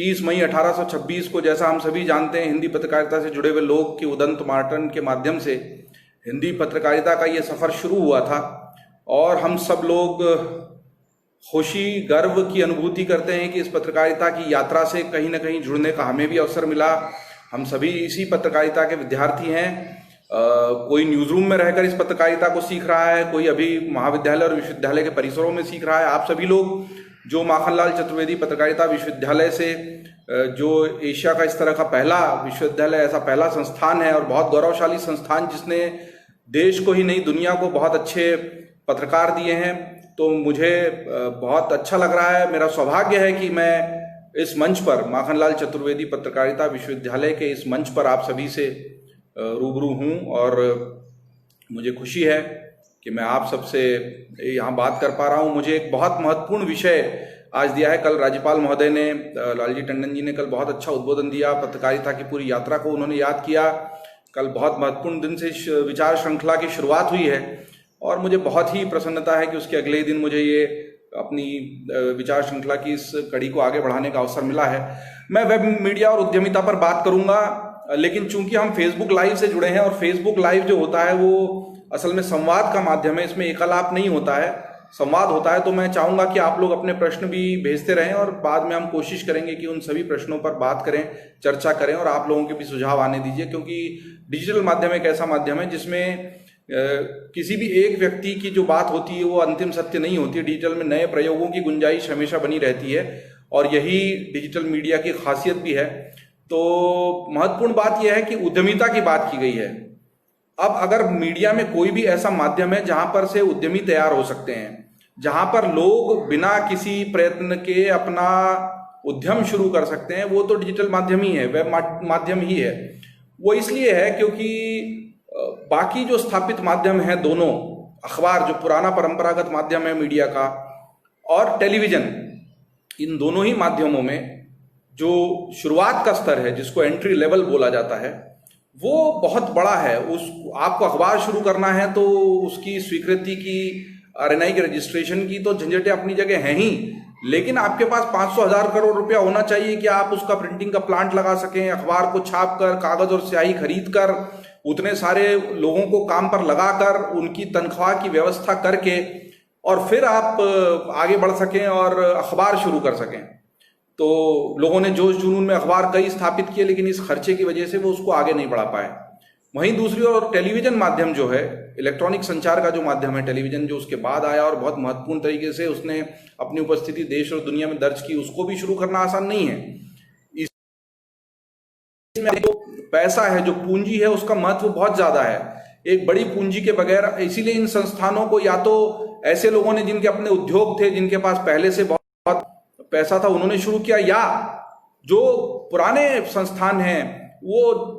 30 मई 1826 को, जैसा हम सभी जानते हैं हिंदी पत्रकारिता से जुड़े हुए लोग, कि उदंत मार्टन के माध्यम से हिंदी पत्रकारिता का ये सफ़र शुरू हुआ था। और हम सब लोग खुशी गर्व की अनुभूति करते हैं कि इस पत्रकारिता की यात्रा से कहीं ना कहीं जुड़ने का हमें भी अवसर मिला। हम सभी इसी पत्रकारिता के विद्यार्थी हैं। कोई न्यूज़ रूम में रहकर इस पत्रकारिता को सीख रहा है, कोई अभी महाविद्यालय और विश्वविद्यालय के परिसरों में सीख रहा है। आप सभी लोग जो माखनलाल चतुर्वेदी पत्रकारिता विश्वविद्यालय से, जो एशिया का इस तरह का पहला विश्वविद्यालय, ऐसा पहला संस्थान है और बहुत गौरवशाली संस्थान जिसने देश को ही नहीं दुनिया को बहुत अच्छे पत्रकार दिए हैं, तो मुझे बहुत अच्छा लग रहा है। मेरा सौभाग्य है कि मैं इस मंच पर, माखनलाल चतुर्वेदी पत्रकारिता विश्वविद्यालय के इस मंच पर आप सभी से रूबरू हूँ। और मुझे खुशी है कि मैं आप सबसे यहाँ बात कर पा रहा हूँ। मुझे एक बहुत महत्वपूर्ण विषय आज दिया है। कल राज्यपाल महोदय ने, लालजी टंडन जी ने कल बहुत अच्छा उद्बोधन दिया। पत्रकारिता की पूरी यात्रा को उन्होंने याद किया। कल बहुत महत्वपूर्ण दिन से विचार श्रृंखला की शुरुआत हुई है और मुझे बहुत ही प्रसन्नता है कि उसके अगले ही दिन मुझे ये अपनी विचार श्रृंखला की इस कड़ी को आगे बढ़ाने का अवसर मिला है। मैं वेब मीडिया और उद्यमिता पर बात करूंगा, लेकिन चूंकि हम फेसबुक लाइव से जुड़े हैं और फेसबुक लाइव जो होता है वो असल में संवाद का माध्यम है, इसमें एकलाप नहीं होता है, संवाद होता है। तो मैं चाहूंगा कि आप लोग अपने प्रश्न भी भेजते रहें और बाद में हम कोशिश करेंगे कि उन सभी प्रश्नों पर बात करें, चर्चा करें और आप लोगों के भी सुझाव आने दीजिए, क्योंकि डिजिटल माध्यम एक ऐसा माध्यम है जिसमें किसी भी एक व्यक्ति की जो बात होती है वो अंतिम सत्य नहीं होती है। डिजिटल में नए प्रयोगों की गुंजाइश हमेशा बनी रहती है और यही डिजिटल मीडिया की खासियत भी है। तो महत्वपूर्ण बात यह है कि उद्यमिता की बात की गई है। अब अगर मीडिया में कोई भी ऐसा माध्यम है जहां पर से उद्यमी तैयार हो सकते हैं, जहां पर लोग बिना किसी प्रयत्न के अपना उद्यम शुरू कर सकते हैं, वो तो डिजिटल माध्यम ही है, वेब माध्यम ही है। वो इसलिए है क्योंकि बाकी जो स्थापित माध्यम है, दोनों अखबार, जो पुराना परंपरागत माध्यम है मीडिया का, और टेलीविजन, इन दोनों ही माध्यमों में जो शुरुआत का स्तर है, जिसको एंट्री लेवल बोला जाता है, वो बहुत बड़ा है। आपको अखबार शुरू करना है तो उसकी स्वीकृति की, आरएनआई के रजिस्ट्रेशन की तो झंझटें अपनी जगह हैं ही, लेकिन आपके पास 500,000 करोड़ रुपया होना चाहिए कि आप उसका प्रिंटिंग का प्लांट लगा सकें, अखबार को छाप कर, कागज और स्याही खरीद कर, उतने सारे लोगों को काम पर लगाकर, उनकी तनख्वाह की व्यवस्था करके, और फिर आप आगे बढ़ सकें और अखबार शुरू कर सकें। तो लोगों ने जोश जुनून में अखबार कई स्थापित किए, लेकिन इस खर्चे की वजह से वो उसको आगे नहीं बढ़ा पाए। वहीं दूसरी ओर टेलीविजन माध्यम जो है, इलेक्ट्रॉनिक संचार का जो माध्यम है टेलीविजन, जो उसके बाद आया और बहुत महत्वपूर्ण तरीके से उसने अपनी उपस्थिति देश और दुनिया में दर्ज की, उसको भी शुरू करना आसान नहीं है। इसमें जो पैसा है, जो पूंजी है, उसका महत्व बहुत ज्यादा है। एक बड़ी पूंजी के बगैर, इसीलिए इन संस्थानों को या तो ऐसे लोगों ने जिनके अपने उद्योग थे, जिनके पास पहले से बहुत पैसा था, उन्होंने शुरू किया, या जो पुराने संस्थान हैं वो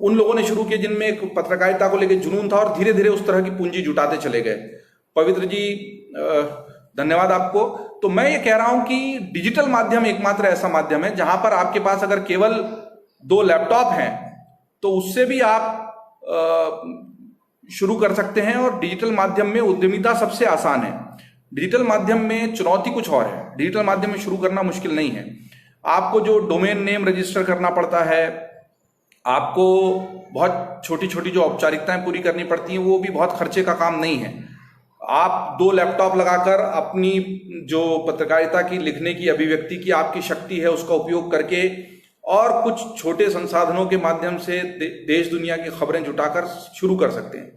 उन लोगों ने शुरू किए जिनमें एक पत्रकारिता को लेकर जुनून था और धीरे धीरे उस तरह की पूंजी जुटाते चले गए। पवित्र जी, धन्यवाद आपको। तो मैं ये कह रहा हूं कि डिजिटल माध्यम एकमात्र ऐसा माध्यम है जहां पर आपके पास अगर केवल 2 लैपटॉप हैं तो उससे भी आप शुरू कर सकते हैं। और डिजिटल माध्यम में उद्यमिता सबसे आसान है। डिजिटल माध्यम में चुनौती कुछ और है। डिजिटल माध्यम में शुरू करना मुश्किल नहीं है। आपको जो डोमेन नेम रजिस्टर करना पड़ता है, आपको बहुत छोटी छोटी जो औपचारिकताएं पूरी करनी पड़ती हैं, वो भी बहुत खर्चे का काम नहीं है। आप 2 लैपटॉप लगाकर अपनी जो पत्रकारिता की, लिखने की, अभिव्यक्ति की आपकी शक्ति है, उसका उपयोग करके और कुछ छोटे संसाधनों के माध्यम से देश दुनिया की खबरें जुटाकर शुरू कर सकते हैं।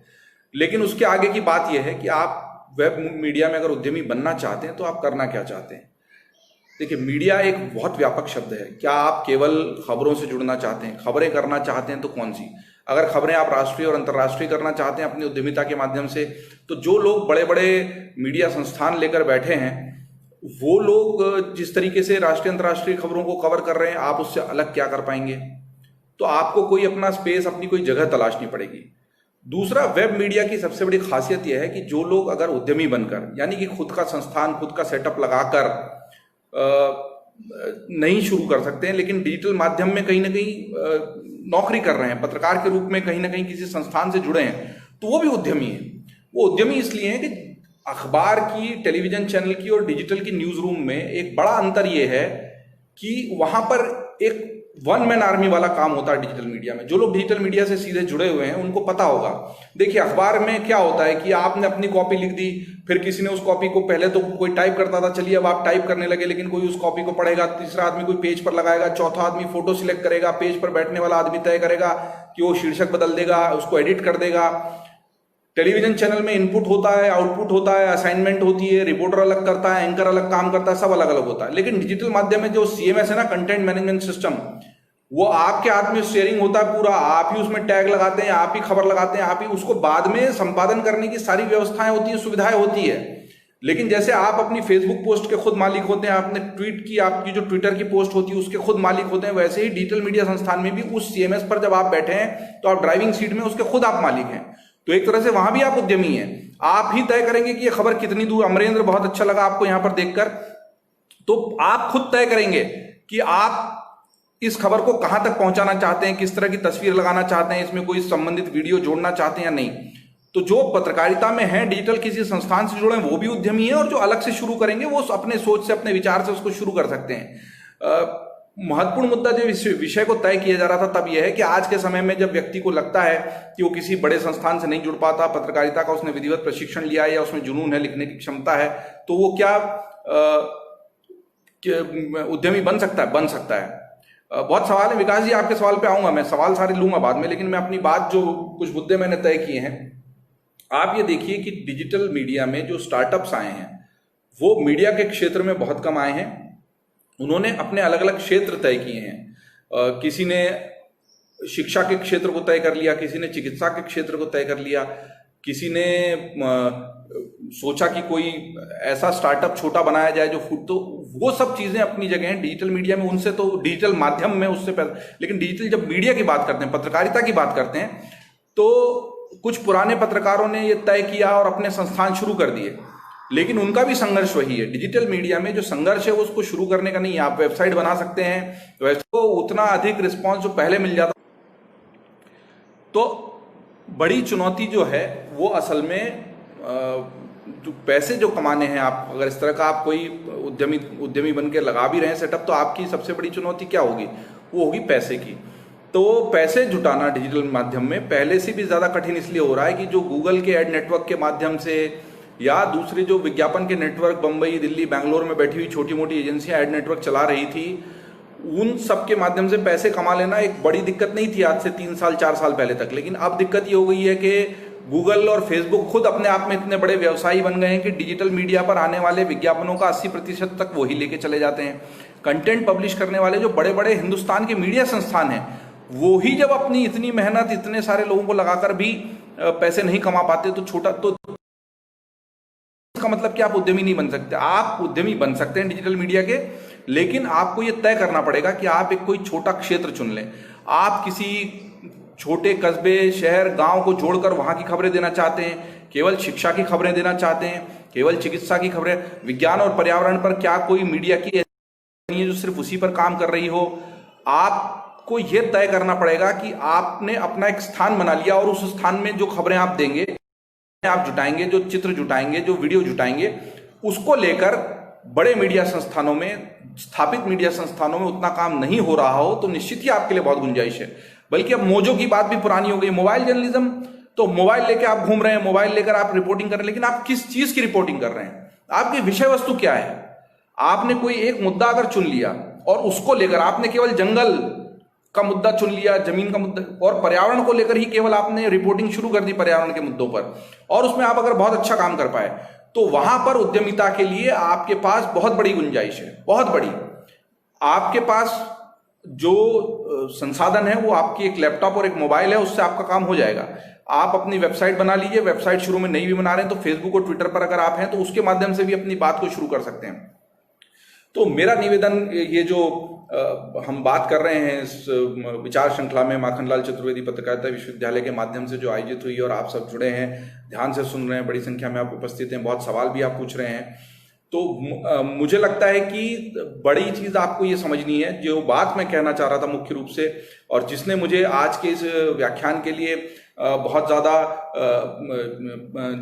लेकिन उसके आगे की बात यह है कि आप वेब मीडिया में अगर उद्यमी बनना चाहते हैं तो आप करना क्या चाहते हैं। देखिए, मीडिया एक बहुत व्यापक शब्द है। क्या आप केवल खबरों से जुड़ना चाहते हैं, खबरें करना चाहते हैं तो कौन सी? अगर खबरें आप राष्ट्रीय और अंतर्राष्ट्रीय करना चाहते हैं अपनी उद्यमिता के माध्यम से, तो जो लोग बड़े बड़े मीडिया संस्थान लेकर बैठे हैं, वो लोग जिस तरीके से राष्ट्रीय अंतर्राष्ट्रीय खबरों को कवर कर रहे हैं, आप उससे अलग क्या कर पाएंगे? तो आपको कोई अपना स्पेस, अपनी कोई जगह तलाशनी पड़ेगी। दूसरा, वेब मीडिया की सबसे बड़ी खासियत यह है कि जो लोग अगर उद्यमी बनकर, यानी कि खुद का संस्थान, खुद का सेटअप लगाकर नहीं शुरू कर सकते हैं, लेकिन डिजिटल माध्यम में कहीं ना कहीं नौकरी कर रहे हैं, पत्रकार के रूप में कहीं ना कहीं किसी संस्थान से जुड़े हैं, तो वो भी उद्यमी है। वो उद्यमी इसलिए है कि अखबार की, टेलीविजन चैनल की और डिजिटल की न्यूज रूम में एक बड़ा अंतर यह है कि वहां पर एक वन मैन आर्मी वाला काम होता है डिजिटल मीडिया में। जो लोग डिजिटल मीडिया से सीधे जुड़े हुए हैं उनको पता होगा। देखिए अखबार में क्या होता है कि आपने अपनी कॉपी लिख दी, फिर किसी ने उस कॉपी को, पहले तो कोई टाइप करता था, चलिए अब आप टाइप करने लगे, लेकिन कोई उस कॉपी को पढ़ेगा, तीसरा आदमी कोई पेज पर लगाएगा, चौथा आदमी फोटो सिलेक्ट करेगा, पेज पर बैठने वाला आदमी तय करेगा कि वो शीर्षक बदल देगा, उसको एडिट कर देगा। टेलीविजन चैनल में इनपुट होता है, आउटपुट होता है, असाइनमेंट होती है, रिपोर्टर अलग करता है, एंकर अलग काम करता है, सब अलग अलग होता है। लेकिन डिजिटल माध्यम में जो CMS है ना, कंटेंट मैनेजमेंट सिस्टम, वो आपके हाथ में शेयरिंग होता है पूरा। आप ही उसमें टैग लगाते हैं, आप ही खबर लगाते हैं, आप ही उसको बाद में संपादन करने की सारी व्यवस्थाएं होती है, सुविधाएं होती है। लेकिन जैसे आप अपनी फेसबुक पोस्ट के खुद मालिक होते हैं, आपने ट्वीट की, आपकी जो ट्विटर की पोस्ट होती है उसके खुद मालिक होते हैं, वैसे ही डिजिटल मीडिया संस्थान में भी उस CMS पर जब आप बैठे हैं तो आप ड्राइविंग सीट में उसके खुद आप मालिक हैं। तो एक तरह से वहां भी आप उद्यमी हैं। आप ही तय करेंगे कि ये खबर कितनी दूर, अमरेंद्र बहुत अच्छा लगा आपको यहां पर देखकर, तो आप खुद तय करेंगे कि आप इस खबर को कहां तक पहुंचाना चाहते हैं, किस तरह की तस्वीर लगाना चाहते हैं, इसमें कोई संबंधित वीडियो जोड़ना चाहते हैं या नहीं। तो जो पत्रकारिता में है, डिजिटल किसी संस्थान से जुड़े हैं, वो भी उद्यमी है, और जो अलग से शुरू करेंगे वो अपने सोच से, अपने विचार से उसको शुरू कर सकते हैं। महत्वपूर्ण मुद्दा जो विषय को तय किया जा रहा था तब यह है कि आज के समय में जब व्यक्ति को लगता है कि वो किसी बड़े संस्थान से नहीं जुड़ पाता, पत्रकारिता का उसने विधिवत प्रशिक्षण लिया है या उसमें जुनून है, लिखने की क्षमता है, तो वो क्या उद्यमी बन सकता है? बन सकता है। बहुत सवाल है विकास जी, आपके सवाल पे आऊंगा, मैं सवाल सारे लूंगा बाद में, लेकिन मैं अपनी बात, जो कुछ मुद्दे मैंने तय किए हैं, आप ये देखिए कि डिजिटल मीडिया में जो स्टार्टअप्स आए हैं वो मीडिया के क्षेत्र में बहुत कम आए हैं। उन्होंने अपने अलग अलग क्षेत्र तय किए हैं। किसी ने शिक्षा के क्षेत्र को तय कर लिया, किसी ने चिकित्सा के क्षेत्र को तय कर लिया, किसी ने सोचा कि कोई ऐसा स्टार्टअप छोटा बनाया जाए जो फूड, तो वो सब चीजें अपनी जगह हैं। डिजिटल मीडिया में उनसे तो, डिजिटल माध्यम में उससे पहले, लेकिन डिजिटल जब मीडिया की बात करते हैं, पत्रकारिता की बात करते हैं, तो कुछ पुराने पत्रकारों ने ये तय किया और अपने संस्थान शुरू कर दिए, लेकिन उनका भी संघर्ष वही है। डिजिटल मीडिया में जो संघर्ष है वो उसको शुरू करने का नहीं है। आप वेबसाइट बना सकते हैं, वेबसाइट को उतना अधिक रिस्पॉन्स जो पहले मिल जाता, तो बड़ी चुनौती जो है वो असल में जो पैसे जो कमाने हैं, आप अगर इस तरह का आप कोई उद्यमी बन के लगा भी रहे हैं सेटअप, तो आपकी सबसे बड़ी चुनौती क्या होगी? वो होगी पैसे की। तो पैसे जुटाना डिजिटल माध्यम में पहले से भी ज्यादा कठिन इसलिए हो रहा है कि जो गूगल के एड नेटवर्क के माध्यम से या दूसरी जो विज्ञापन के नेटवर्क बंबई, दिल्ली, बैंगलोर में बैठी हुई छोटी मोटी एजेंसियां एड नेटवर्क चला रही थी, उन सब के माध्यम से पैसे कमा लेना एक बड़ी दिक्कत नहीं थी आज से 3 साल 4 साल पहले तक। लेकिन अब दिक्कत ये हो गई है कि गूगल और फेसबुक खुद अपने आप में इतने बड़े व्यवसायी बन गए हैं कि डिजिटल मीडिया पर आने वाले विज्ञापनों का 80% तक वही लेके चले जाते हैं। कंटेंट पब्लिश करने वाले जो बड़े बड़े हिंदुस्तान के मीडिया संस्थान हैं, वो ही जब अपनी इतनी मेहनत, इतने सारे लोगों को लगाकर भी पैसे नहीं कमा पाते, तो छोटा, तो इसका मतलब कि आप उद्यमी नहीं बन सकते। आप उद्यमी बन सकते हैं डिजिटल मीडिया के, लेकिन आपको यह तय करना पड़ेगा कि आप एक कोई छोटा क्षेत्र चुन लें। आप किसी छोटे कस्बे, शहर, गांव को जोड़कर वहां की खबरें देना चाहते हैं, केवल शिक्षा की खबरें देना चाहते हैं, केवल चिकित्सा की खबरें, विज्ञान और पर्यावरण पर क्या कोई मीडिया की नहीं है जो सिर्फ उसी पर काम कर रही हो। आपको यह तय करना पड़ेगा कि आपने अपना एक स्थान बना लिया और उस स्थान में जो खबरें आप देंगे, आप जुटाएंगे, जो चित्र जुटाएंगे, जो वीडियो जुटाएंगे, उसको लेकर बड़े मीडिया संस्थानों में, स्थापित मीडिया संस्थानों में उतना काम नहीं हो रहा हो, तो निश्चित ही आपके लिए बहुत गुंजाइश है। बल्कि अब मोजो की बात भी पुरानी हो गई। मोबाइल जर्नलिज्म, तो मोबाइल लेकर आप घूम रहे हैं, मोबाइल लेकर आप रिपोर्टिंग कर रहे हैं, लेकिन आप किस चीज की रिपोर्टिंग कर रहे हैं? आपकी विषय वस्तु क्या है? आपने कोई एक मुद्दा अगर चुन लिया और उसको लेकर आपने केवल जंगल का मुद्दा चुन लिया, जमीन का मुद्दा, और पर्यावरण को लेकर ही केवल आपने रिपोर्टिंग शुरू कर दी पर्यावरण के मुद्दों पर, और उसमें आप अगर बहुत अच्छा काम कर पाए, तो वहां पर उद्यमिता के लिए आपके पास बहुत बड़ी गुंजाइश है, बहुत बड़ी। आपके पास जो संसाधन है वो आपकी एक लैपटॉप और एक मोबाइल है, उससे आपका काम हो जाएगा। आप अपनी वेबसाइट बना लीजिए, वेबसाइट शुरू में नहीं भी बना रहे हैं तो फेसबुक और ट्विटर पर अगर आप हैं तो उसके माध्यम से भी अपनी बात को शुरू कर सकते हैं। तो मेरा निवेदन, ये जो हम बात कर रहे हैं इस विचार श्रृंखला में माखनलाल चतुर्वेदी पत्रकारिता विश्वविद्यालय के माध्यम से जो आयोजित हुई, और आप सब जुड़े हैं, ध्यान से सुन रहे हैं, बड़ी संख्या में आप उपस्थित हैं, बहुत सवाल भी आप पूछ रहे हैं, तो मुझे लगता है कि बड़ी चीज आपको ये समझनी है। जो बात मैं कहना चाह रहा था मुख्य रूप से, और जिसने मुझे आज के इस व्याख्यान के लिए बहुत ज्यादा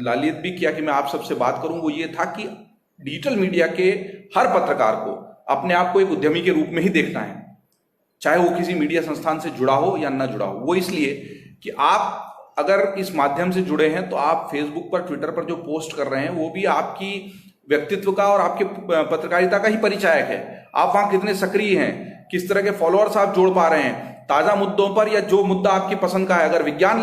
लालित भी किया कि मैं आप सबसे बात करूं, वो ये था कि डिजिटल मीडिया के हर पत्रकार को अपने आप को एक उद्यमी के रूप में ही देखना है, चाहे वो किसी मीडिया संस्थान से जुड़ा हो या ना जुड़ा हो। वो इसलिए कि आप अगर इस माध्यम से जुड़े हैं तो आप फेसबुक पर, ट्विटर पर जो पोस्ट कर रहे हैं वो भी आपकी व्यक्तित्व का और आपके पत्रकारिता का ही परिचायक है। आप वहां कितने सक्रिय हैं, किस तरह के फॉलोअर्स आप जोड़ पा रहे हैं ताजा मुद्दों पर, या जो मुद्दा आपकी पसंद का है। अगर विज्ञान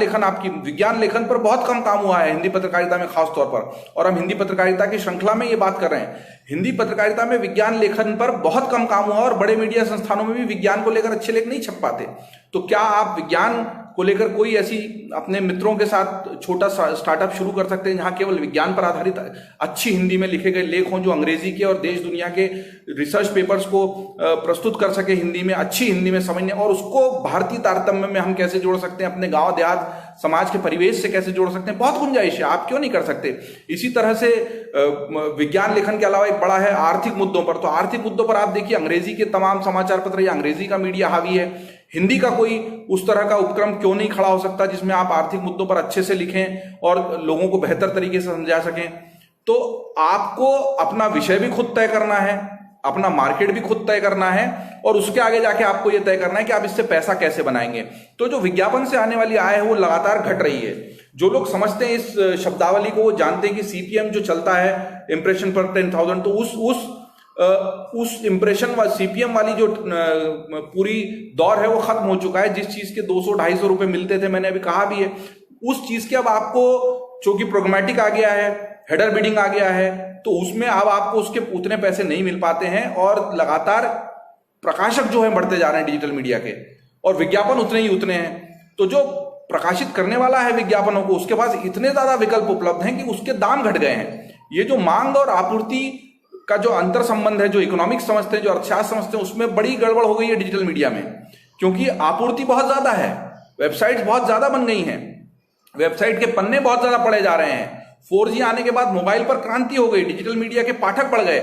लेखन पर बहुत कम काम हुआ है हिंदी पत्रकारिता में खास तौर पर, और हम हिंदी पत्रकारिता की श्रृंखला में ये बात कर रहे हैं, हिंदी पत्रकारिता में विज्ञान लेखन पर बहुत कम काम हुआ और बड़े मीडिया संस्थानों में भी विज्ञान को लेकर अच्छे लेख नहीं छप पाते। तो क्या आप विज्ञान को लेकर कोई ऐसी अपने मित्रों के साथ छोटा स्टार्टअप शुरू कर सकते हैं जहां केवल विज्ञान पर आधारित अच्छी हिंदी में लिखे गए लेख हों, जो अंग्रेजी के और देश दुनिया के रिसर्च पेपर्स को प्रस्तुत कर सके हिंदी में, अच्छी हिंदी में समझने, और उसको भारतीय तारतम्य में हम कैसे जोड़ सकते हैं, अपने गांव देहात समाज के परिवेश से कैसे जोड़ सकते हैं। बहुत गुंजाइश है, आप क्यों नहीं कर सकते। इसी तरह से विज्ञान लेखन के अलावा एक बड़ा है आर्थिक मुद्दों पर। तो आर्थिक मुद्दों पर आप देखिए, अंग्रेजी के तमाम समाचार पत्र या अंग्रेजी का मीडिया हावी है, हिंदी का कोई उस तरह का उपक्रम क्यों नहीं खड़ा हो सकता जिसमें आप आर्थिक मुद्दों पर अच्छे से लिखें और लोगों को बेहतर तरीके से समझा सकें। तो आपको अपना विषय भी खुद तय करना है, अपना मार्केट भी खुद तय करना है, और उसके आगे जाके आपको यह तय करना है कि आप इससे पैसा कैसे बनाएंगे। तो जो विज्ञापन से आने वाली आय है वो लगातार घट रही है। जो लोग समझते हैं इस शब्दावली को, वो जानते हैं कि सीपीएम जो चलता है, इंप्रेशन पर 10,000, तो उस इंप्रेशन व सीपीएम वाली जो पूरी दौर है वो खत्म हो चुका है। जिस चीज के 200-250 रुपए मिलते थे, मैंने अभी कहा भी है, उस चीज के अब आपको, चूंकि प्रोग्रामेटिक आ गया है, हेडर बिडिंग आ गया है, तो उसमें अब आपको उसके उतने पैसे नहीं मिल पाते हैं, और लगातार प्रकाशक जो है बढ़ते जा रहे हैं डिजिटल मीडिया के, और विज्ञापन उतने हैं। तो जो प्रकाशित करने वाला है विज्ञापनों को, उसके पास इतने ज्यादा विकल्प उपलब्ध हैं कि उसके दाम घट गए हैं। ये जो मांग और आपूर्ति का जो अंतर संबंध है, जो इकोनॉमिक्स समझते हैं, जो अर्थशास्त्र समझते हैं, उसमें बड़ी गड़बड़ हो गई है डिजिटल मीडिया में, क्योंकि आपूर्ति बहुत ज्यादा है, वेबसाइट्स बहुत ज्यादा बन गई हैं, वेबसाइट के पन्ने बहुत ज्यादा पढ़े जा रहे हैं। 4G आने के बाद मोबाइल पर क्रांति हो गई, डिजिटल मीडिया के पाठक बढ़ गए,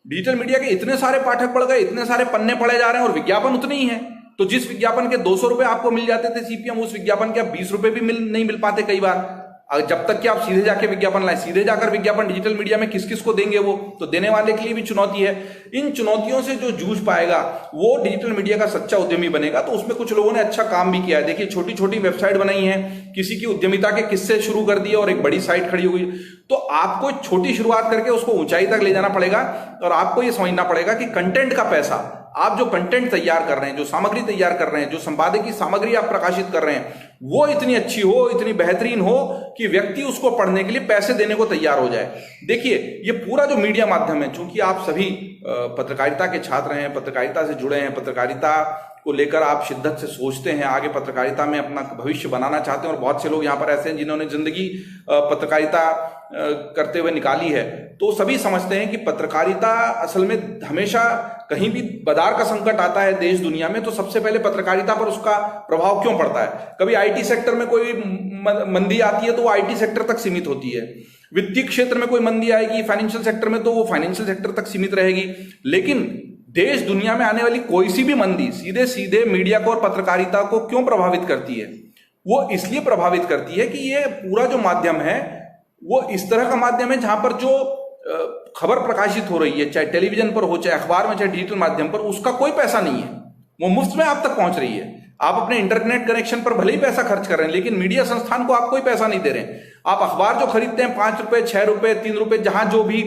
डिजिटल मीडिया के इतने सारे पाठक बढ़ गए, इतने सारे पन्ने पढ़े जा रहे हैं, और विज्ञापन उतने ही है। तो जिस विज्ञापन के 200 रुपए आपको मिल जाते थे सीपीएम, उस विज्ञापन के अब 20 रुपए भी नहीं मिल पाते कई बार, जब तक कि आप सीधे जाके विज्ञापन लाए। सीधे जाकर विज्ञापन डिजिटल मीडिया में किस किस को देंगे, वो तो देने वाले के लिए भी चुनौती है। इन चुनौतियों से जो जूझ पाएगा वो डिजिटल मीडिया का सच्चा उद्यमी बनेगा। तो उसमें कुछ लोगों ने अच्छा काम भी किया है। देखिए, छोटी छोटी वेबसाइट बनाई है, किसी की उद्यमिता के किस्से शुरू कर दिए और एक बड़ी साइट खड़ी हो गई। तो आपको छोटी शुरुआत करके उसको ऊंचाई तक ले जाना पड़ेगा, और आपको ये समझना पड़ेगा कि कंटेंट का पैसा, आप जो कंटेंट तैयार कर रहे हैं, जो सामग्री तैयार कर रहे हैं, जो संपादकीय सामग्री आप प्रकाशित कर रहे हैं, वो इतनी अच्छी हो, इतनी बेहतरीन हो कि व्यक्ति उसको पढ़ने के लिए पैसे देने को तैयार हो जाए। देखिए, ये पूरा जो मीडिया माध्यम है, चूंकि आप सभी पत्रकारिता के छात्र हैं, पत्रकारिता से जुड़े हैं, पत्रकारिता को लेकर आप शिद्दत से सोचते हैं, आगे पत्रकारिता में अपना भविष्य बनाना चाहते हैं, और बहुत से लोग यहाँ पर ऐसे हैं जिन्होंने जिंदगी पत्रकारिता करते हुए निकाली है, तो सभी समझते हैं कि पत्रकारिता असल में हमेशा, कहीं भी बाजार का संकट आता है देश दुनिया में, तो सबसे पहले पत्रकारिता पर उसका प्रभाव क्यों पड़ता है। कभी आईटी सेक्टर में कोई मंदी आती है तो वो आईटी सेक्टर तक सीमित होती है, वित्तीय क्षेत्र में कोई मंदी आएगी फाइनेंशियल सेक्टर में तो वो फाइनेंशियल सेक्टर तक सीमित रहेगी। लेकिन देश दुनिया में आने वाली कोई सी भी मंदी सीधे सीधे मीडिया को और पत्रकारिता को क्यों प्रभावित करती है? वो इसलिए प्रभावित करती है कि ये पूरा जो माध्यम है वो इस तरह का माध्यम है जहां पर जो खबर प्रकाशित हो रही है, चाहे टेलीविजन पर हो, चाहे अखबार में, चाहे डिजिटल माध्यम पर, उसका कोई पैसा नहीं है, वो मुफ्त में आप तक पहुंच रही है। आप अपने इंटरनेट कनेक्शन पर भले ही पैसा खर्च कर रहे हैं, लेकिन मीडिया संस्थान को आप कोई पैसा नहीं दे रहे हैं। आप अखबार जो खरीदते हैं 5 रुपए, 6 रुपए, 3 रुपए, जहां जो भी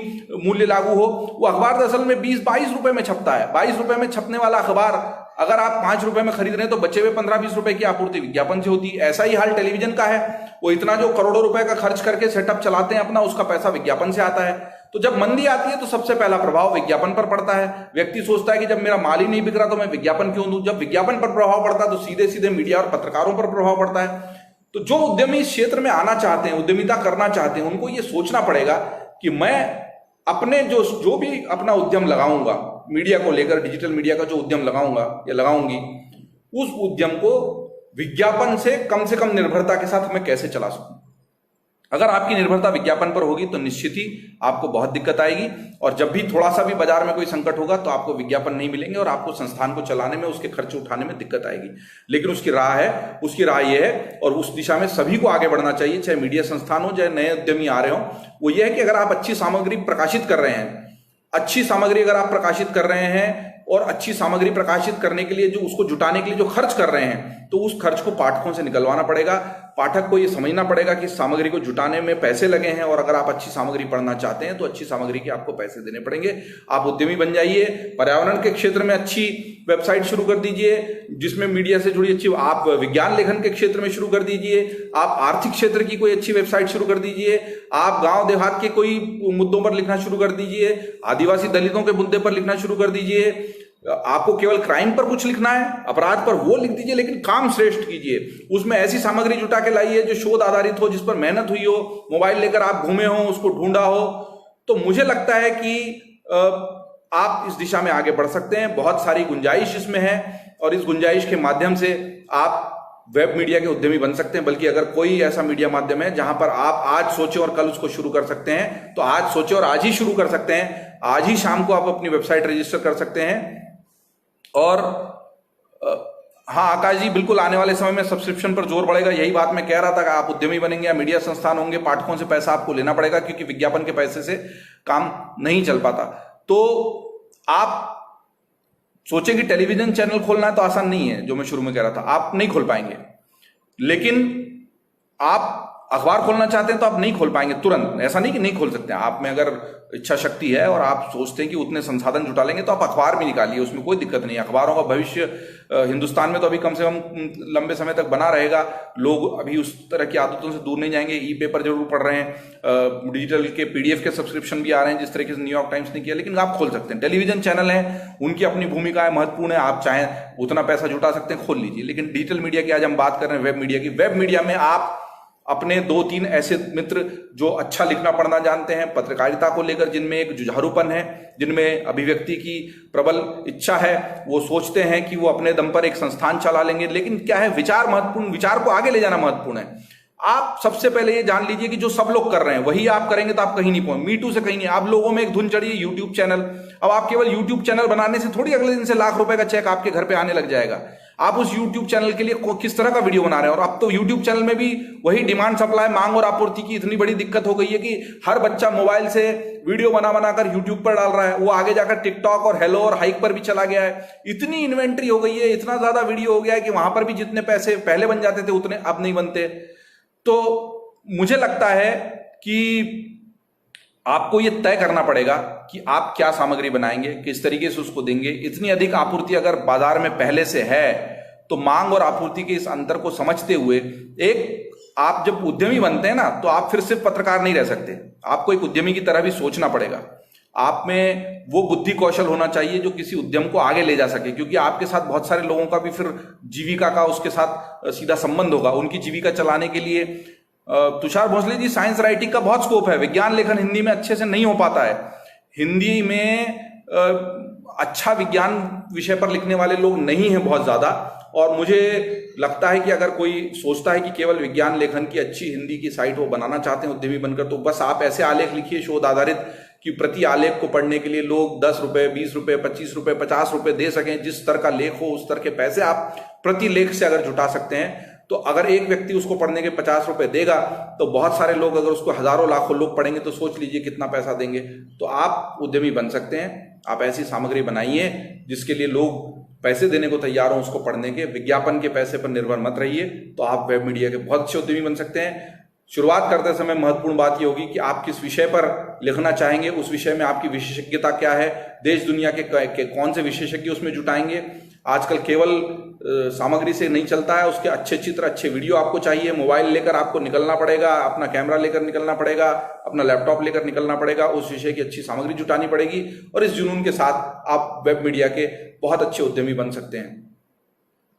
मूल्य लागू हो, वो अखबार असल में 20-22 रुपए में छपता है। 22 रुपए में छपने वाला अखबार अगर आप 5 रुपए में खरीद रहे हैं तो बचे हुए 15-20 रुपए की आपूर्ति विज्ञापन से होती है। ऐसा ही हाल टेलीविजन का है, वो इतना जो करोड़ों रुपए का खर्च करके सेटअप चलाते हैं अपना, उसका पैसा विज्ञापन से आता है। तो जब मंदी आती है तो सबसे पहला प्रभाव विज्ञापन पर पड़ता है। व्यक्ति सोचता है कि जब मेरा माल ही नहीं बिक रहा तो मैं विज्ञापन क्यों दूं। जब विज्ञापन पर प्रभाव पड़ता है तो सीधे सीधे मीडिया और पत्रकारों पर प्रभाव पड़ता है। तो जो उद्यमी इस क्षेत्र में आना चाहते हैं, उद्यमिता करना चाहते हैं, उनको ये सोचना पड़ेगा कि मैं अपने जो भी अपना उद्यम लगाऊंगा, मीडिया को लेकर, डिजिटल मीडिया का जो उद्यम लगाऊंगा या लगाऊंगी, उस उद्यम को विज्ञापन से कम निर्भरता के साथ मैं कैसे चला सकूं। अगर आपकी निर्भरता विज्ञापन पर होगी तो निश्चित ही आपको बहुत दिक्कत आएगी, और जब भी थोड़ा सा भी बाजार में कोई संकट होगा तो आपको विज्ञापन नहीं मिलेंगे और आपको संस्थान को चलाने में, उसके खर्चे उठाने में दिक्कत आएगी। लेकिन उसकी राह यह है, और उस दिशा में सभी को आगे बढ़ना चाहिए, चाहे मीडिया संस्थान हो, चाहे नए उद्यमी आ रहे हो। वो ये है कि अगर आप अच्छी सामग्री प्रकाशित कर रहे हैं अच्छी सामग्री अगर आप प्रकाशित कर रहे हैं और अच्छी सामग्री प्रकाशित करने के लिए जो उसको जुटाने के लिए जो खर्च कर रहे हैं, तो उस खर्च को पाठकों से निकलवाना पड़ेगा। पाठक को ये समझना पड़ेगा कि सामग्री को जुटाने में पैसे लगे हैं, और अगर आप अच्छी सामग्री पढ़ना चाहते हैं तो अच्छी सामग्री के आपको पैसे देने पड़ेंगे। आप उद्यमी बन जाइए, पर्यावरण के क्षेत्र में अच्छी वेबसाइट शुरू कर दीजिए जिसमें मीडिया से जुड़ी अच्छी, आप विज्ञान लेखन के क्षेत्र में शुरू कर दीजिए, आप आर्थिक क्षेत्र की कोई अच्छी वेबसाइट शुरू कर दीजिए, आप गांव देहात के कोई मुद्दों पर लिखना शुरू कर दीजिए, आदिवासी दलितों के मुद्दे पर लिखना शुरू कर दीजिए। आपको केवल क्राइम पर कुछ लिखना है, अपराध पर, वो लिख दीजिए, लेकिन काम श्रेष्ठ कीजिए। उसमें ऐसी सामग्री जुटा के लाइए जो शोध आधारित हो, जिस पर मेहनत हुई हो, मोबाइल लेकर आप घूमे हो, उसको ढूंढा हो। तो मुझे लगता है कि आप इस दिशा में आगे बढ़ सकते हैं। बहुत सारी गुंजाइश इसमें है, और इस गुंजाइश के माध्यम से आप वेब मीडिया के उद्यमी बन सकते हैं। बल्कि अगर कोई ऐसा मीडिया माध्यम है जहां पर आप आज सोचे और कल उसको शुरू कर सकते हैं, तो आज सोचे और आज ही शुरू कर सकते हैं। आज ही शाम को आप अपनी वेबसाइट रजिस्टर कर सकते हैं। और हाँ आकाश जी, बिल्कुल आने वाले समय में सब्सक्रिप्शन पर जोर बढ़ेगा। यही बात मैं कह रहा था कि आप उद्यमी बनेंगे या मीडिया संस्थान होंगे, पाठकों से पैसा आपको लेना पड़ेगा, क्योंकि विज्ञापन के पैसे से काम नहीं चल पाता। तो आप सोचें कि टेलीविजन चैनल खोलना है तो आसान नहीं है, जो मैं शुरू में कह रहा था, आप नहीं खोल पाएंगे। लेकिन आप अखबार खोलना चाहते हैं तो आप नहीं खोल पाएंगे तुरंत, ऐसा नहीं कि नहीं खोल सकते हैं। आप में अगर इच्छा शक्ति है और आप सोचते हैं कि उतने संसाधन जुटा लेंगे तो आप अखबार भी निकालिए, उसमें कोई दिक्कत नहीं है। अखबारों का भविष्य हिंदुस्तान में तो अभी कम से कम लंबे समय तक बना रहेगा। लोग अभी उस तरह की आदतों से दूर नहीं जाएंगे। ई पेपर जरूर पढ़ रहे हैं, डिजिटल के पीडीएफ के सब्सक्रिप्शन भी आ रहे हैं, जिस तरीके से न्यूयॉर्क टाइम्स ने किया, लेकिन आप खोल सकते हैं। टेलीविजन चैनल है, उनकी अपनी भूमिका महत्वपूर्ण है। आप चाहें उतना पैसा जुटा सकते हैं, खोल लीजिए। लेकिन डिजिटल मीडिया की आज हम बात कर रहे हैं, वेब मीडिया की। वेब मीडिया में आप अपने 2-3 ऐसे मित्र जो अच्छा लिखना पढ़ना जानते हैं, पत्रकारिता को लेकर जिनमें एक जुझारूपन है, जिनमें अभिव्यक्ति की प्रबल इच्छा है, वो सोचते हैं कि वो अपने दम पर एक संस्थान चला लेंगे। लेकिन क्या है, विचार महत्वपूर्ण, विचार को आगे ले जाना महत्वपूर्ण है। आप सबसे पहले ये जान लीजिए कि जो सब लोग कर रहे हैं वही आप करेंगे तो आप कहीं नहीं पहुंचे, मी टू से कहीं नहीं। आप लोगों में एक धुन चढ़ी है यूट्यूब चैनल। अब आप केवल यूट्यूब चैनल बनाने से थोड़ी अगले दिन से लाख रुपए का चेक आपके घर पे आने लग जाएगा। आप उस यूट्यूब चैनल के लिए किस तरह का वीडियो बना रहे हैं। और अब तो यूट्यूब चैनल में भी वही डिमांड सप्लाई, मांग और आपूर्ति की इतनी बड़ी दिक्कत हो गई है कि हर बच्चा मोबाइल से वीडियो बना बनाकर यूट्यूब पर डाल रहा है। वो आगे जाकर टिकटॉक और हेलो और हाइक पर भी चला गया है। इतनी इन्वेंट्री हो गई है, इतना ज्यादा वीडियो हो गया है कि वहां पर भी जितने पैसे पहले बन जाते थे उतने अब नहीं बनते। तो मुझे लगता है कि आपको यह तय करना पड़ेगा कि आप क्या सामग्री बनाएंगे, किस तरीके से उसको देंगे। इतनी अधिक आपूर्ति अगर बाजार में पहले से है तो मांग और आपूर्ति के इस अंतर को समझते हुए, एक आप जब उद्यमी बनते हैं ना, तो आप फिर सिर्फ पत्रकार नहीं रह सकते। आपको एक उद्यमी की तरह भी सोचना पड़ेगा। आप में वो बुद्धि कौशल होना चाहिए जो किसी उद्यम को आगे ले जा सके, क्योंकि आपके साथ बहुत सारे लोगों का भी फिर जीविका का उसके साथ सीधा संबंध होगा। उनकी जीविका चलाने के लिए तुषार भोसले जी, साइंस राइटिंग का बहुत स्कोप है। विज्ञान लेखन हिंदी में अच्छे से नहीं हो पाता है। हिंदी में अच्छा विज्ञान विषय पर लिखने वाले लोग नहीं हैं बहुत ज्यादा। और मुझे लगता है कि अगर कोई सोचता है कि केवल विज्ञान लेखन की अच्छी हिंदी की साइट वो बनाना चाहते हैं उद्यमी बनकर, तो बस आप ऐसे आलेख लिखिए शोध आधारित कि प्रति आलेख को पढ़ने के लिए लोग 10 रुपए, 20 रुपए, 25 रुपए, 50 रुपए दे सकें। जिस स्तर का लेख हो उस स्तर के पैसे आप प्रति लेख से अगर जुटा सकते हैं, तो अगर एक व्यक्ति उसको पढ़ने के 50 रुपए देगा तो बहुत सारे लोग, अगर उसको हजारों लाखों लोग पढ़ेंगे तो सोच लीजिए कितना पैसा देंगे। तो आप उद्यमी बन सकते हैं। आप ऐसी सामग्री बनाइए जिसके लिए लोग पैसे देने को तैयार हो उसको पढ़ने के। विज्ञापन के पैसे पर निर्भर मत रहिए, तो आप वेब मीडिया के बहुत अच्छे उद्यमी बन सकते हैं। शुरुआत करते समय महत्वपूर्ण बात यह होगी कि आप किस विषय पर लिखना चाहेंगे, उस विषय में आपकी विशेषज्ञता क्या है, देश दुनिया के कौन से विशेषज्ञ उसमें जुटाएंगे। आजकल केवल सामग्री से नहीं चलता है, उसके अच्छे चित्र, अच्छे वीडियो आपको चाहिए। मोबाइल लेकर आपको निकलना पड़ेगा, अपना कैमरा लेकर निकलना पड़ेगा, अपना लैपटॉप लेकर निकलना पड़ेगा, उस विषय की अच्छी सामग्री जुटानी पड़ेगी। और इस जुनून के साथ आप वेब मीडिया के बहुत अच्छे उद्यमी बन सकते हैं।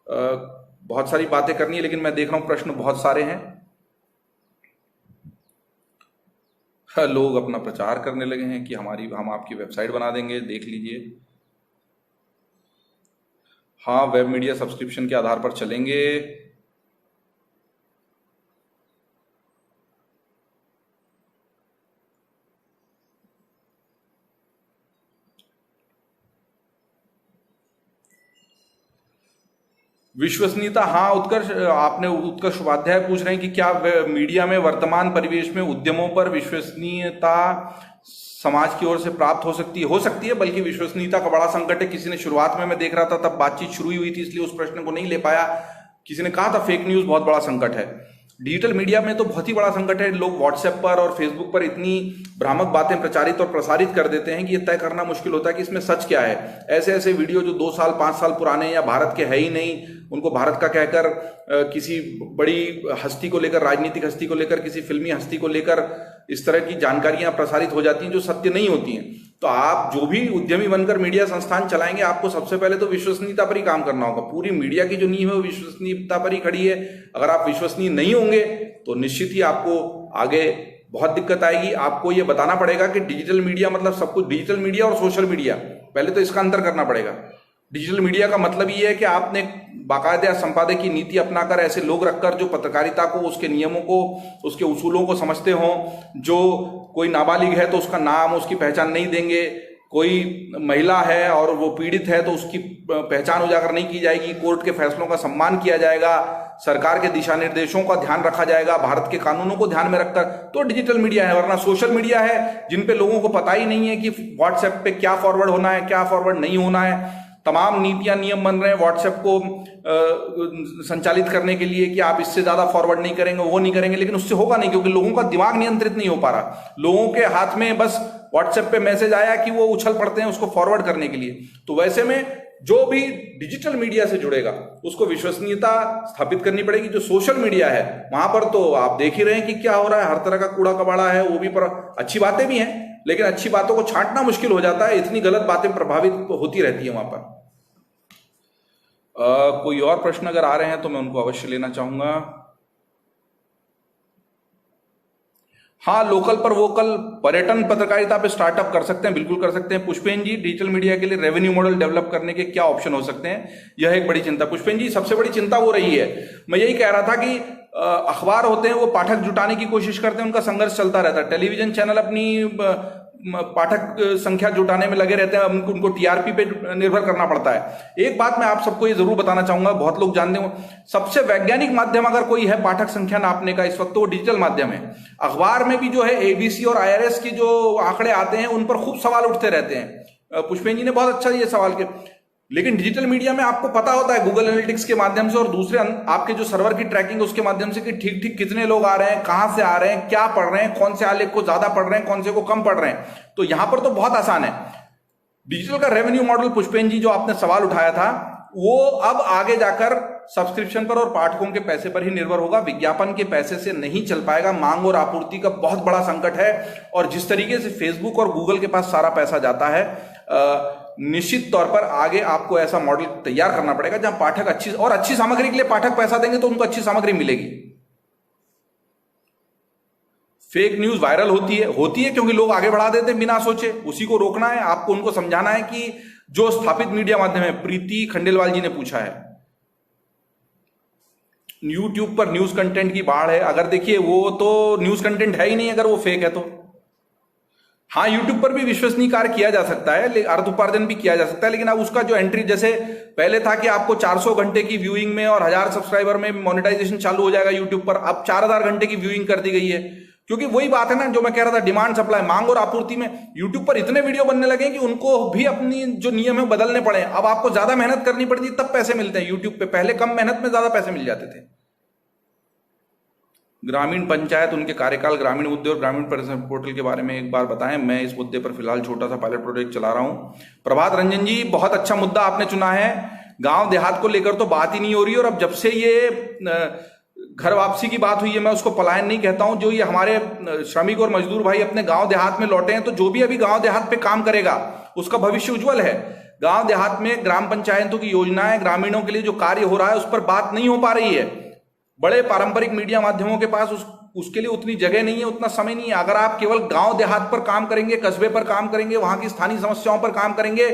बहुत सारी बातें करनी है, लेकिन मैं देख रहा हूं प्रश्न बहुत सारे हैं। लोग अपना प्रचार करने लगे हैं कि हम आपकी वेबसाइट बना देंगे, देख लीजिए। हाँ, वेब मीडिया सब्सक्रिप्शन के आधार पर चलेंगे। विश्वसनीयता, हाँ उत्कर्ष, आपने उत्कर्ष उपाध्याय पूछ रहे हैं कि क्या मीडिया में वर्तमान परिवेश में उद्यमों पर विश्वसनीयता समाज की ओर से प्राप्त हो सकती है, बल्कि विश्वसनीयता का बड़ा संकट है। किसी ने शुरुआत में मैं देख रहा था तब बातचीत शुरू हुई थी, इसलिए उस प्रश्न को नहीं ले पाया। किसी ने कहा था फेक न्यूज बहुत बड़ा संकट है। डिजिटल मीडिया में तो बहुत ही बड़ा संकट है। लोग व्हाट्सएप पर और फेसबुक पर इतनी भ्रामक बातें प्रचारित और प्रसारित कर देते हैं कि यह तय करना मुश्किल होता है कि इसमें सच क्या है। ऐसे ऐसे वीडियो जो 2 साल 5 साल पुराने या भारत के है ही नहीं, उनको भारत का कहकर किसी बड़ी हस्ती को लेकर, राजनीतिक हस्ती को लेकर, किसी फिल्मी हस्ती को लेकर इस तरह की जानकारियां प्रसारित हो जाती हैं जो सत्य नहीं होती हैं। तो आप जो भी उद्यमी बनकर मीडिया संस्थान चलाएंगे, आपको सबसे पहले तो विश्वसनीयता पर ही काम करना होगा। पूरी मीडिया की जो नींव है वो विश्वसनीयता पर ही खड़ी है। अगर आप विश्वसनीय नहीं होंगे तो निश्चित ही आपको आगे बहुत दिक्कत आएगी। आपको ये बताना पड़ेगा कि डिजिटल मीडिया मतलब सब कुछ, डिजिटल मीडिया और सोशल मीडिया, पहले तो इसका अंतर करना पड़ेगा। डिजिटल मीडिया का मतलब ये है कि आपने बाकायदा संपादकीय की नीति अपनाकर ऐसे लोग रखकर जो पत्रकारिता को, उसके नियमों को, उसके उसूलों को समझते हों। जो कोई नाबालिग है तो उसका नाम, उसकी पहचान नहीं देंगे। कोई महिला है और वो पीड़ित है तो उसकी पहचान उजागर नहीं की जाएगी। कोर्ट के फैसलों का सम्मान किया जाएगा। सरकार के दिशा निर्देशों का ध्यान रखा जाएगा, भारत के कानूनों को ध्यान में रखकर। तो डिजिटल मीडिया है। वरना सोशल मीडिया है जिन पे लोगों को पता ही नहीं है कि व्हाट्सएप पे क्या फॉरवर्ड होना है, क्या फॉरवर्ड नहीं होना है। तमाम नीतियां, नियम बन रहे हैं व्हाट्सएप को संचालित करने के लिए कि आप इससे ज्यादा फॉरवर्ड नहीं करेंगे, वो नहीं करेंगे, लेकिन उससे होगा नहीं, क्योंकि लोगों का दिमाग नियंत्रित नहीं हो पा रहा। लोगों के हाथ में बस व्हाट्सएप पे मैसेज आया कि वो उछल पड़ते हैं उसको फॉरवर्ड करने के लिए। तो वैसे में जो भी डिजिटल मीडिया से जुड़ेगा उसको विश्वसनीयता स्थापित करनी पड़ेगी। जो सोशल मीडिया है वहां पर तो आप देख ही रहे हैं कि क्या हो रहा है, हर तरह का कूड़ा कबाड़ा है। वो भी पर अच्छी बातें भी हैं, लेकिन अच्छी बातों को छांटना मुश्किल हो जाता है। इतनी गलत बातें प्रभावित होती रहती है वहां पर। कोई और प्रश्न अगर आ रहे हैं तो मैं उनको अवश्य लेना चाहूंगा। हाँ, लोकल पर वोकल पर्यटन पत्रकारिता पे स्टार्टअप कर सकते हैं, बिल्कुल कर सकते हैं। पुष्पेन जी, डिजिटल मीडिया के लिए रेवेन्यू मॉडल डेवलप करने के क्या ऑप्शन हो सकते हैं? यह एक बड़ी चिंता। पुष्पेन जी, सबसे बड़ी चिंता वो रही है। मैं यही कह रहा था कि अखबार होते हैं वो पाठक जुटाने की कोशिश करते हैं, उनका संघर्ष चलता रहता है। टेलीविजन चैनल अपनी पाठक संख्या जुटाने में लगे रहते हैं, उनको टीआरपी पे निर्भर करना पड़ता है। एक बात मैं आप सबको ये जरूर बताना चाहूंगा, बहुत लोग जानते हो, सबसे वैज्ञानिक माध्यम अगर कोई है पाठक संख्या नापने का इस वक्त तो वो डिजिटल माध्यम है। अखबार में भी जो है एबीसी और आईआरएस के जो आंकड़े आते हैं उन पर खूब सवाल उठते रहते हैं। पुष्पेन जी ने बहुत अच्छा ये सवाल किया। लेकिन डिजिटल मीडिया में आपको पता होता है गूगल एनालिटिक्स के माध्यम से और दूसरे आपके जो सर्वर की ट्रैकिंग उसके माध्यम से कि ठीक ठीक कितने लोग आ रहे हैं, कहां से आ रहे हैं, क्या पढ़ रहे हैं, कौन से आलेख को ज्यादा पढ़ रहे हैं, कौन से को कम पढ़ रहे हैं। तो यहां पर तो बहुत आसान है। डिजिटल का रेवेन्यू मॉडल, पुष्पेन जी जो आपने सवाल उठाया था, वो अब आगे जाकर सब्सक्रिप्शन पर और पाठकों के पैसे पर ही निर्भर होगा। विज्ञापन के पैसे से नहीं चल पाएगा। मांग और आपूर्ति का बहुत बड़ा संकट है। और जिस तरीके से फेसबुक और गूगल के पास सारा पैसा जाता है, निश्चित तौर पर आगे आपको ऐसा मॉडल तैयार करना पड़ेगा जहां पाठक अच्छी सामग्री के लिए पाठक पैसा देंगे तो उनको अच्छी सामग्री मिलेगी। फेक न्यूज वायरल होती है क्योंकि लोग आगे बढ़ा देते हैं बिना सोचे। उसी को रोकना है आपको, उनको समझाना है कि जो स्थापित मीडिया माध्यम है, प्रीति खंडेलवाल जी ने पूछा है, यूट्यूब पर न्यूज कंटेंट की बाढ़ है। अगर देखिए वो तो न्यूज कंटेंट है ही नहीं अगर वो फेक है तो। हाँ, यूट्यूब पर भी विश्वसनीय कार्य किया जा सकता है, अर्थ उपार्जन भी किया जा सकता है, लेकिन अब उसका जो एंट्री, जैसे पहले था कि आपको 400 घंटे की व्यूइंग में और 1000 सब्सक्राइबर में मोनेटाइजेशन चालू हो जाएगा यूट्यूब पर, अब 4000 घंटे की व्यूइंग कर दी गई है। क्योंकि वही बात है ना जो मैं कह रहा था, डिमांड सप्लाई, मांग और आपूर्ति में यूट्यूब पर इतने वीडियो बनने लगे कि उनको भी अपनी जो नियम है बदलने पड़े। अब आपको ज्यादा मेहनत करनी पड़ती है तब पैसे मिलते हैं यूट्यूब पे, पहले कम मेहनत में ज्यादा पैसे मिल जाते थे। ग्रामीण पंचायत, उनके कार्यकाल, ग्रामीण मुद्दे और ग्रामीण पोर्टल के बारे में एक बार बताएं। मैं इस मुद्दे पर फिलहाल छोटा सा पायलट प्रोजेक्ट चला रहा हूं। प्रभात रंजन जी, बहुत अच्छा मुद्दा आपने चुना है। गांव देहात को लेकर तो बात ही नहीं हो रही, और अब जब से ये घर वापसी की बात हुई है, मैं उसको पलायन नहीं कहता हूं, जो ये हमारे श्रमिक और मजदूर भाई अपने गांव देहात में लौटे हैं, तो जो भी अभी गांव देहात पे काम करेगा उसका भविष्य उज्जवल है। गांव देहात में ग्राम पंचायतों की योजनाएं, ग्रामीणों के लिए जो कार्य हो रहा है उस पर बात नहीं हो पा रही है। बड़े पारंपरिक मीडिया माध्यमों के पास उसके लिए उतनी जगह नहीं है, उतना समय नहीं है। अगर आप केवल गांव देहात पर काम करेंगे, कस्बे पर काम करेंगे, वहां की स्थानीय समस्याओं पर काम करेंगे,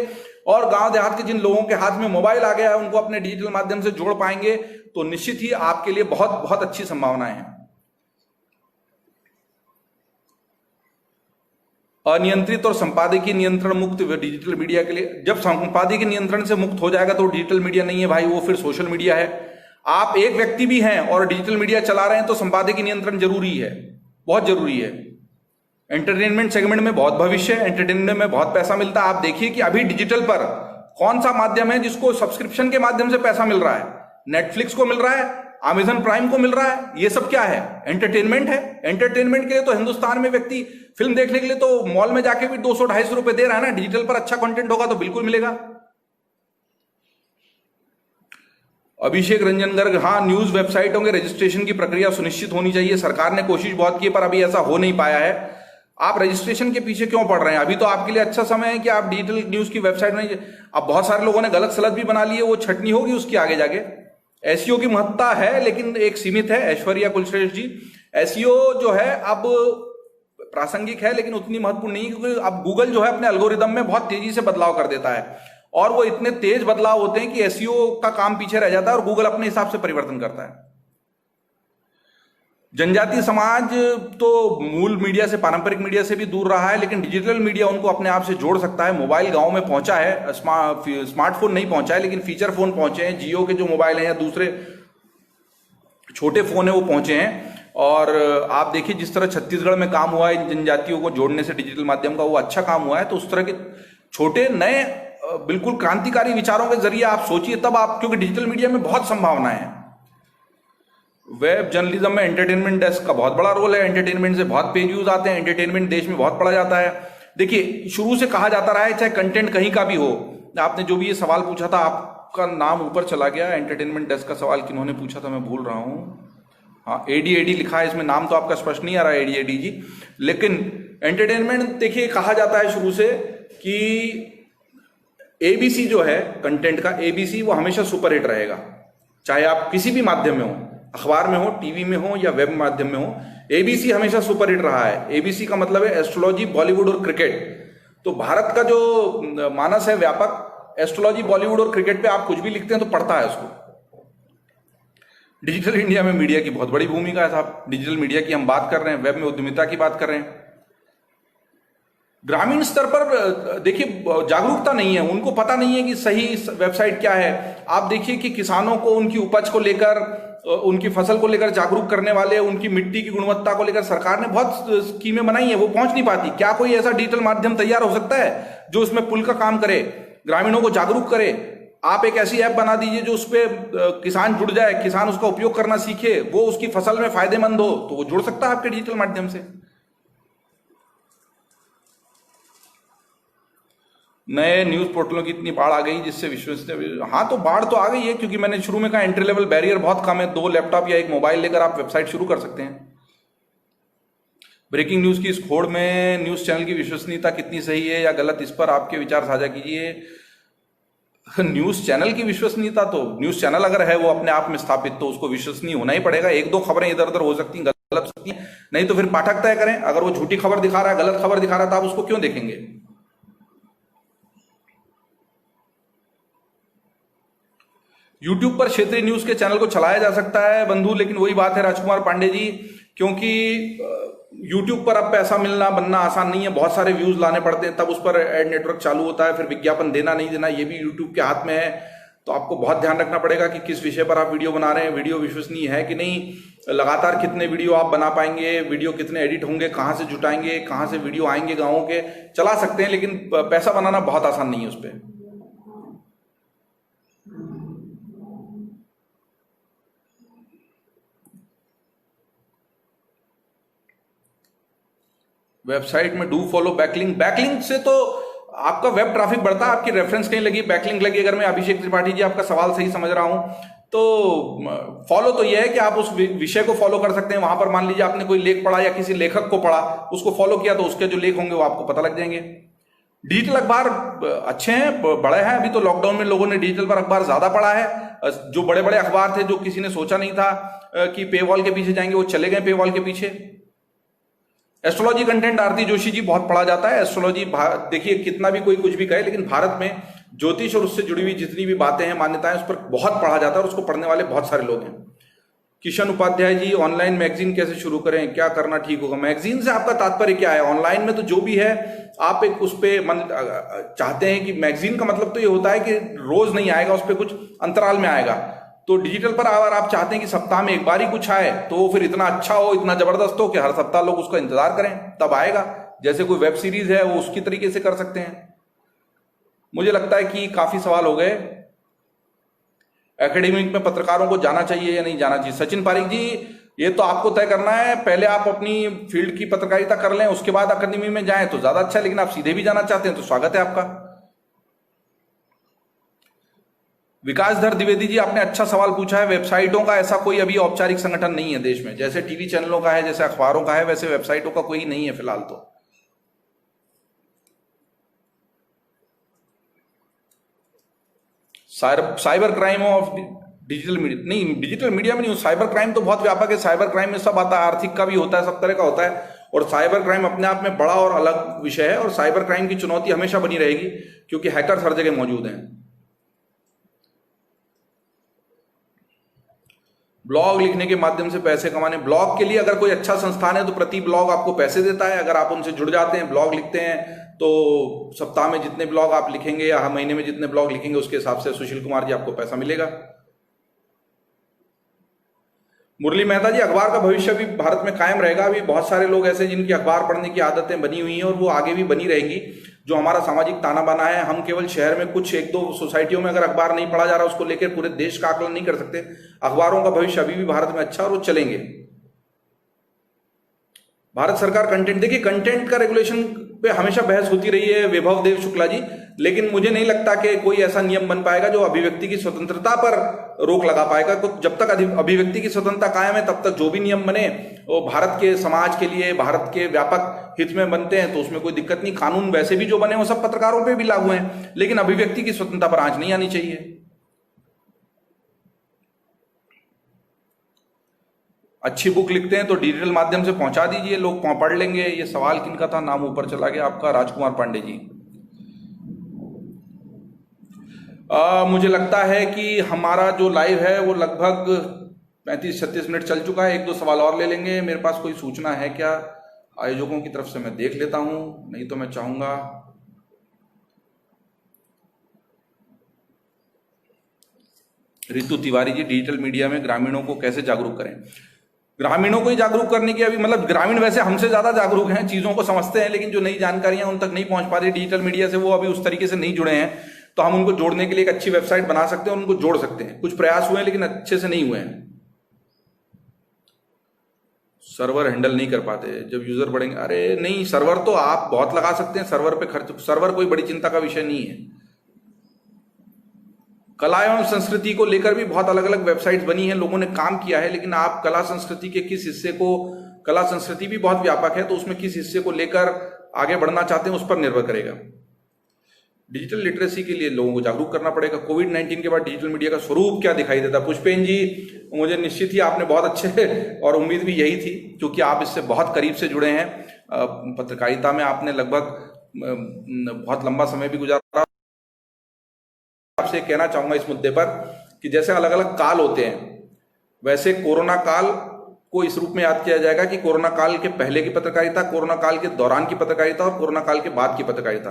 और गांव देहात के जिन लोगों के हाथ में मोबाइल आ गया है उनको अपने डिजिटल माध्यम से जोड़ पाएंगे, तो निश्चित ही आपके लिए बहुत बहुत अच्छी संभावनाएं हैं। अनियंत्रित और संपादकीय नियंत्रण मुक्त डिजिटल मीडिया के लिए, जब संपादकीय नियंत्रण से मुक्त हो जाएगा तो डिजिटल मीडिया नहीं है भाई, वो फिर सोशल मीडिया है। आप एक व्यक्ति भी हैं और डिजिटल मीडिया चला रहे हैं तो संपादकीय नियंत्रण जरूरी है, बहुत जरूरी है। एंटरटेनमेंट सेगमेंट में बहुत भविष्य है, एंटरटेनमेंट में बहुत पैसा मिलता है। आप देखिए कि अभी डिजिटल पर कौन सा माध्यम है जिसको सब्सक्रिप्शन के माध्यम से पैसा मिल रहा है? नेटफ्लिक्स को मिल रहा है, अमेजन प्राइम को मिल रहा है। ये सब क्या है? एंटरटेनमेंट है। एंटरटेनमेंट के लिए तो हिंदुस्तान में व्यक्ति फिल्म देखने के लिए तो मॉल में जाके भी 200-250 रुपए दे रहा है ना। डिजिटल पर अच्छा कंटेंट होगा तो बिल्कुल मिलेगा। अभिषेक रंजन गर्ग, हाँ, न्यूज वेबसाइटों के रजिस्ट्रेशन की प्रक्रिया सुनिश्चित होनी चाहिए। सरकार ने कोशिश बहुत की पर अभी ऐसा हो नहीं पाया है। आप रजिस्ट्रेशन के पीछे क्यों पड़ रहे हैं? अभी तो आपके लिए अच्छा समय है कि आप डिजिटल न्यूज की वेबसाइट में, अब बहुत सारे लोगों ने गलत सलत भी बना ली है, वो छटनी होगी उसकी आगे जाके। एसईओ की महत्ता है लेकिन एक सीमित है। ऐश्वर्या कुलश्रेष्ठ जी, एसईओ जो है अब प्रासंगिक है लेकिन उतनी महत्वपूर्ण नहीं, क्योंकि अब गूगल जो है अपने एल्गोरिदम में बहुत तेजी से बदलाव कर देता है और वो इतने तेज बदलाव होते हैं कि एसईओ का काम पीछे रह जाता है और गूगल अपने हिसाब से परिवर्तन करता है। जनजातीय समाज तो मूल मीडिया से, पारंपरिक मीडिया से भी दूर रहा है, लेकिन डिजिटल मीडिया उनको अपने आप से जोड़ सकता है। मोबाइल गांव में पहुंचा है, स्मार्टफोन नहीं पहुंचा है लेकिन फीचर फोन पहुंचे हैं। जियो के जो मोबाइल हैं या दूसरे छोटे फोन है वो पहुंचे हैं। और आप देखिए जिस तरह छत्तीसगढ़ में काम हुआ है इन जनजातियों को जोड़ने से डिजिटल माध्यम का, वो अच्छा काम हुआ है। तो उस तरह के छोटे नए बिल्कुल क्रांतिकारी विचारों के जरिए आप सोचिए तब आप, क्योंकि डिजिटल मीडिया में बहुत संभावनाएं हैं। वेब जर्नलिज्म में एंटरटेनमेंट डेस्क का बहुत बड़ा रोल है। एंटरटेनमेंट से बहुत पेज व्यूज आते हैं। एंटरटेनमेंट देश में बहुत पढ़ा जाता है। देखिए शुरू से कहा जाता रहा है चाहे कंटेंट कहीं का भी हो। आपने जो भी ये सवाल पूछा था, आपका नाम ऊपर चला गया। एंटरटेनमेंट डेस्क का सवाल किन्होंने पूछा था मैं भूल रहा हूं। हाँ, एडीएडी लिखा है इसमें, नाम तो आपका स्पष्ट नहीं आ रहा है एडीएडी जी। लेकिन एंटरटेनमेंट देखिए कहा जाता है शुरू से कि एबीसी जो है कंटेंट का, एबीसी वो हमेशा सुपरहिट रहेगा। चाहे आप किसी भी माध्यम में हो, अखबार में हो, टीवी में हो या वेब माध्यम में हो, एबीसी हमेशा सुपरहिट रहा है। एबीसी का मतलब है एस्ट्रोलॉजी, बॉलीवुड और क्रिकेट। तो भारत का जो मानस है व्यापक, एस्ट्रोलॉजी, बॉलीवुड और क्रिकेट पे आप कुछ भी लिखते हैं तो पढ़ता है उसको। डिजिटल इंडिया में मीडिया की बहुत बड़ी भूमिका है साहब। डिजिटल मीडिया की हम बात कर रहे हैं, वेब में उद्यमिता की बात कर रहे हैं। ग्रामीण स्तर पर देखिए जागरूकता नहीं है, उनको पता नहीं है कि सही वेबसाइट क्या है। आप देखिए कि किसानों को उनकी उपज को लेकर, उनकी फसल को लेकर जागरूक करने वाले, उनकी मिट्टी की गुणवत्ता को लेकर सरकार ने बहुत स्कीमें बनाई है, वो पहुंच नहीं पाती। क्या कोई ऐसा डिजिटल माध्यम तैयार हो सकता है जो उसमें पुल का काम करे, ग्रामीणों को जागरूक करे? आप एक ऐसी ऐप बना दीजिए जो उसपे किसान जुड़ जाए, किसान उसका उपयोग करना सीखे, वो उसकी फसल में फायदेमंद हो, तो वो जुड़ सकता है आपके डिजिटल माध्यम से। नए न्यूज पोर्टलों की इतनी बाढ़ आ गई जिससे विश्वसनीय, हाँ तो बाढ़ तो आ गई है, क्योंकि मैंने शुरू में कहा एंट्री लेवल बैरियर बहुत कम है। 2 लैपटॉप या 1 मोबाइल लेकर आप वेबसाइट शुरू कर सकते हैं। ब्रेकिंग न्यूज की इस होड़ में न्यूज चैनल की विश्वसनीयता कितनी सही है या गलत, इस पर आपके विचार साझा कीजिए। न्यूज चैनल की विश्वसनीयता तो, न्यूज चैनल अगर है वो अपने आप में स्थापित, तो उसको विश्वसनीय होना ही पड़ेगा। 1-2 खबरें इधर उधर हो सकती हैं, गलत हो सकती हैं, नहीं तो फिर पाठक तय करें। अगर वो झूठी खबर दिखा रहा है, गलत खबर दिखा रहा है, तो आप उसको क्यों देखेंगे? यूट्यूब पर क्षेत्रीय न्यूज के चैनल को चलाया जा सकता है बंधु, लेकिन वही बात है राजकुमार पांडे जी, क्योंकि यूट्यूब पर अब पैसा मिलना बनना आसान नहीं है। बहुत सारे व्यूज लाने पड़ते हैं, तब उस पर एड नेटवर्क चालू होता है। फिर विज्ञापन देना नहीं देना ये भी यूट्यूब के हाथ में है। तो आपको बहुत ध्यान रखना पड़ेगा कि किस विषय पर आप वीडियो बना रहे हैं, वीडियो विश्वसनीय है कि नहीं, लगातार कितने वीडियो आप बना पाएंगे, वीडियो कितने एडिट होंगे, कहाँ से जुटाएंगे, कहाँ से वीडियो आएंगे गाँवों के। चला सकते हैं लेकिन पैसा बनाना बहुत आसान नहीं है उस पर। वेबसाइट में डू फॉलो बैकलिंक, बैकलिंक से तो आपका वेब ट्रैफिक बढ़ता है, आपकी रेफरेंस कहीं लगी, बैकलिंक लगी। अगर मैं अभिषेक त्रिपाठी जी आपका सवाल सही समझ रहा हूं तो फॉलो तो यह है कि आप उस विषय को फॉलो कर सकते हैं। वहां पर मान लीजिए आपने कोई लेख पढ़ा या किसी लेखक को पढ़ा, उसको फॉलो किया, तो उसके जो लेख होंगे वो आपको पता लग जाएंगे। डिजिटल अखबार अच्छे हैं, बड़े हैं। अभी तो लॉकडाउन में लोगों ने डिजिटल पर अखबार ज्यादा पढ़ा है। जो बड़े बड़े अखबार थे, जो किसी ने सोचा नहीं था कि पेवॉल के पीछे जाएंगे, वो चले गए पेवॉल के पीछे। एस्ट्रोलॉजी कंटेंट आरती जोशी जी बहुत पढ़ा जाता है। एस्ट्रोलॉजी देखिए कितना भी कोई कुछ भी कहे, लेकिन भारत में ज्योतिष और उससे जुड़ी हुई जितनी भी बातें हैं, मान्यताएं, उस पर बहुत पढ़ा जाता है और उसको पढ़ने वाले बहुत सारे लोग हैं। किशन उपाध्याय जी, ऑनलाइन मैगजीन कैसे शुरू करें, क्या करना ठीक होगा? मैगजीन से आपका तात्पर्य क्या है? ऑनलाइन में तो जो भी है आप एक उस पर चाहते हैं कि मैगजीन का मतलब तो ये होता है कि रोज नहीं आएगा, उस पर कुछ अंतराल में आएगा। तो डिजिटल पर अगर आप चाहते हैं कि सप्ताह में एक बार ही कुछ आए, तो फिर इतना अच्छा हो, इतना जबरदस्त हो कि हर सप्ताह लोग उसका इंतजार करें, तब आएगा। जैसे कोई वेब सीरीज है वो उसकी तरीके से कर सकते हैं। मुझे लगता है कि काफी सवाल हो गए। एकेडमिक में पत्रकारों को जाना चाहिए या नहीं जाना चाहिए? सचिन पारिक जी, ये तो आपको तय करना है। पहले आप अपनी फील्ड की पत्रकारिता कर लें, उसके बाद अकेडमी में जाएं तो ज्यादा अच्छा है। लेकिन आप सीधे भी जाना चाहते हैं तो स्वागत है आपका। विकासधर द्विवेदी जी, आपने अच्छा सवाल पूछा है। वेबसाइटों का ऐसा कोई अभी औपचारिक संगठन नहीं है देश में। जैसे टीवी चैनलों का है, जैसे अखबारों का है, वैसे वेबसाइटों का कोई नहीं है फिलहाल। तो cyber crime of digital media, नहीं डिजिटल मीडिया में नहीं, साइबर क्राइम तो बहुत व्यापक है। साइबर क्राइम में सब आता है, आर्थिक का भी होता है, सब तरह का होता है। और साइबर क्राइम अपने आप में बड़ा और अलग विषय है। और साइबर क्राइम की चुनौती हमेशा बनी रहेगी, क्योंकि हैकर्स हर जगह मौजूद हैं। ब्लॉग लिखने के माध्यम से पैसे कमाने, ब्लॉग के लिए अगर कोई अच्छा संस्थान है तो प्रति ब्लॉग आपको पैसे देता है। अगर आप उनसे जुड़ जाते हैं, ब्लॉग लिखते हैं, तो सप्ताह में जितने ब्लॉग आप लिखेंगे या महीने में जितने ब्लॉग लिखेंगे, उसके हिसाब से सुशील कुमार जी आपको पैसा मिलेगा। मुरली मेहता जी, अखबार का भविष्य भी भारत में कायम रहेगा। अभी बहुत सारे लोग ऐसे जिनकी अखबार पढ़ने की आदतें बनी हुई हैं और वो आगे भी बनी रहेगी। जो हमारा सामाजिक ताना बाना है, हम केवल शहर में कुछ एक दो सोसाइटियों में अगर अखबार नहीं पढ़ा जा रहा, उसको लेकर पूरे देश का आकलन नहीं कर सकते। अखबारों का भविष्य अभी भी भारत में अच्छा और वो चलेंगे। भारत सरकार कंटेंट, देखिए कंटेंट का रेगुलेशन पे हमेशा बहस होती रही है वैभव देव शुक्ला जी, लेकिन मुझे नहीं लगता कि कोई ऐसा नियम बन पाएगा जो अभिव्यक्ति की स्वतंत्रता पर रोक लगा पाएगा। तो जब तक अभिव्यक्ति की स्वतंत्रता कायम है, तब तक जो भी नियम बने वो भारत के समाज के लिए, भारत के व्यापक हित में बनते हैं, तो उसमें कोई दिक्कत नहीं। कानून वैसे भी जो बने वो सब पत्रकारों पर भी लागू हैं, लेकिन अभिव्यक्ति की स्वतंत्रता पर आंच नहीं आनी चाहिए। अच्छी बुक लिखते हैं तो डिजिटल माध्यम से पहुंचा दीजिए, लोग पढ़ लेंगे। ये सवाल किनका था, नाम ऊपर चला गया आपका, राजकुमार पांडे जी। मुझे लगता है कि हमारा जो लाइव है वो लगभग 35-36 मिनट चल चुका है। एक दो सवाल और ले लेंगे। मेरे पास कोई सूचना है क्या आयोजकों की तरफ से? मैं देख लेता हूं, नहीं तो मैं चाहूंगा रितु तिवारी जी, डिजिटल मीडिया में ग्रामीणों को कैसे जागरूक करें? ग्रामीणों को ही जागरूक करने की अभी मतलब ग्रामीण वैसे हमसे ज्यादा जागरूक हैं, चीजों को समझते हैं, लेकिन जो नई जानकारियां उन तक नहीं पहुंच पा रही डिजिटल मीडिया से, वो अभी उस तरीके से नहीं जुड़े हैं। तो हम उनको जोड़ने के लिए एक अच्छी वेबसाइट बना सकते हैं, उनको जोड़ सकते हैं। कुछ प्रयास हुए हैं लेकिन अच्छे से नहीं हुए हैं। सर्वर हैंडल नहीं कर पाते जब यूजर बढ़ेंगे? अरे नहीं, सर्वर तो आप बहुत लगा सकते हैं, सर्वर पे खर्च, सर्वर कोई बड़ी चिंता का विषय नहीं है। कला एवं संस्कृति को लेकर भी बहुत अलग अलग वेबसाइट्स बनी हैं, लोगों ने काम किया है, लेकिन आप कला संस्कृति के किस हिस्से को, कला संस्कृति भी बहुत व्यापक है, तो उसमें किस हिस्से को लेकर आगे बढ़ना चाहते हैं उस पर निर्भर करेगा। डिजिटल लिटरेसी के लिए लोगों को जागरूक करना पड़ेगा। कोविड-19 के बाद डिजिटल मीडिया का स्वरूप क्या दिखाई देता? पुष्पेन जी, मुझे निश्चित ही आपने बहुत अच्छे, और उम्मीद भी यही थी क्योंकि आप इससे बहुत करीब से जुड़े हैं। पत्रकारिता में आपने लगभग बहुत लंबा समय भी गुजारा। आपसे कहना चाहूंगा इस मुद्दे पर कि जैसे अलग अलग काल होते हैं, वैसे कोरोना काल को इस रूप में याद किया जाएगा कि कोरोना काल के पहले की पत्रकारिता, कोरोना काल के दौरान की पत्रकारिता और कोरोना काल के बाद की पत्रकारिता।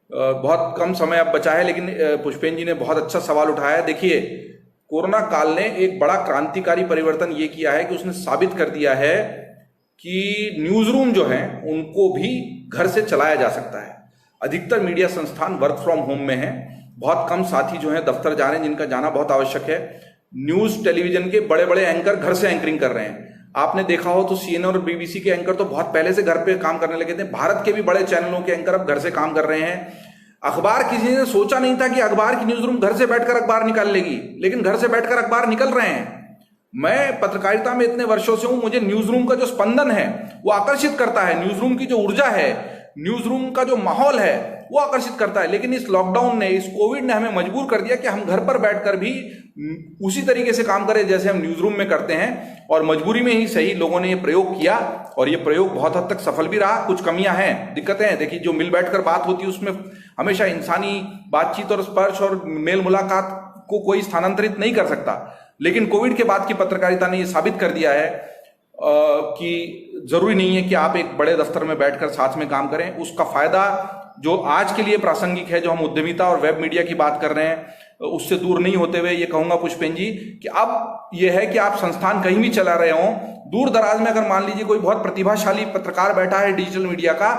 बहुत कम समय अब बचा है, लेकिन पुष्पेन जी ने बहुत अच्छा सवाल उठाया है। देखिए, कोरोना काल ने एक बड़ा क्रांतिकारी परिवर्तन ये किया है कि उसने साबित कर दिया है कि न्यूज रूम जो है उनको भी घर से चलाया जा सकता है। अधिकतर मीडिया संस्थान वर्क फ्रॉम होम में है। बहुत कम साथी जो है दफ्तर जा रहे हैं, जिनका जाना बहुत आवश्यक है। न्यूज टेलीविजन के बड़े बड़े एंकर घर से एंकरिंग कर रहे हैं। आपने देखा हो तो सीएनएन और बीबीसी के एंकर तो बहुत पहले से घर पे काम करने लगे थे। भारत के भी बड़े चैनलों के एंकर अब घर से काम कर रहे हैं। अखबार, किसी ने सोचा नहीं था कि अखबार की न्यूज रूम घर से बैठकर अखबार निकाल लेगी, लेकिन घर से बैठकर अखबार निकल रहे हैं। मैं पत्रकारिता में इतने वर्षों से हूं, मुझे न्यूज रूम का जो स्पंदन है वो आकर्षित करता है। न्यूज रूम की जो ऊर्जा है, न्यूज रूम का जो माहौल है वो आकर्षित करता है। लेकिन इस लॉकडाउन ने, इस कोविड ने हमें मजबूर कर दिया कि हम घर पर बैठकर भी उसी तरीके से काम करें जैसे हम न्यूज रूम में करते हैं। और मजबूरी में ही सही लोगों ने ये प्रयोग किया, और ये प्रयोग बहुत हद तक सफल भी रहा। कुछ कमियां हैं, दिक्कतें हैं। देखिए, जो मिल बैठकर बात होती है उसमें हमेशा इंसानी बातचीत और स्पर्श और मेल मुलाकात को कोई स्थानांतरित नहीं कर सकता। लेकिन कोविड के बाद की पत्रकारिता ने यह साबित कर दिया है कि जरूरी नहीं है कि आप एक बड़े दफ्तर में बैठकर साथ में काम करें। उसका फायदा जो आज के लिए प्रासंगिक है, जो हम उद्यमिता और वेब मीडिया की बात कर रहे हैं, उससे दूर नहीं होते हुए ये कहूंगा पुष्पेन जी कि अब ये है कि आप संस्थान कहीं भी चला रहे हो, दूर दराज में अगर मान लीजिए कोई बहुत प्रतिभाशाली पत्रकार बैठा है डिजिटल मीडिया का,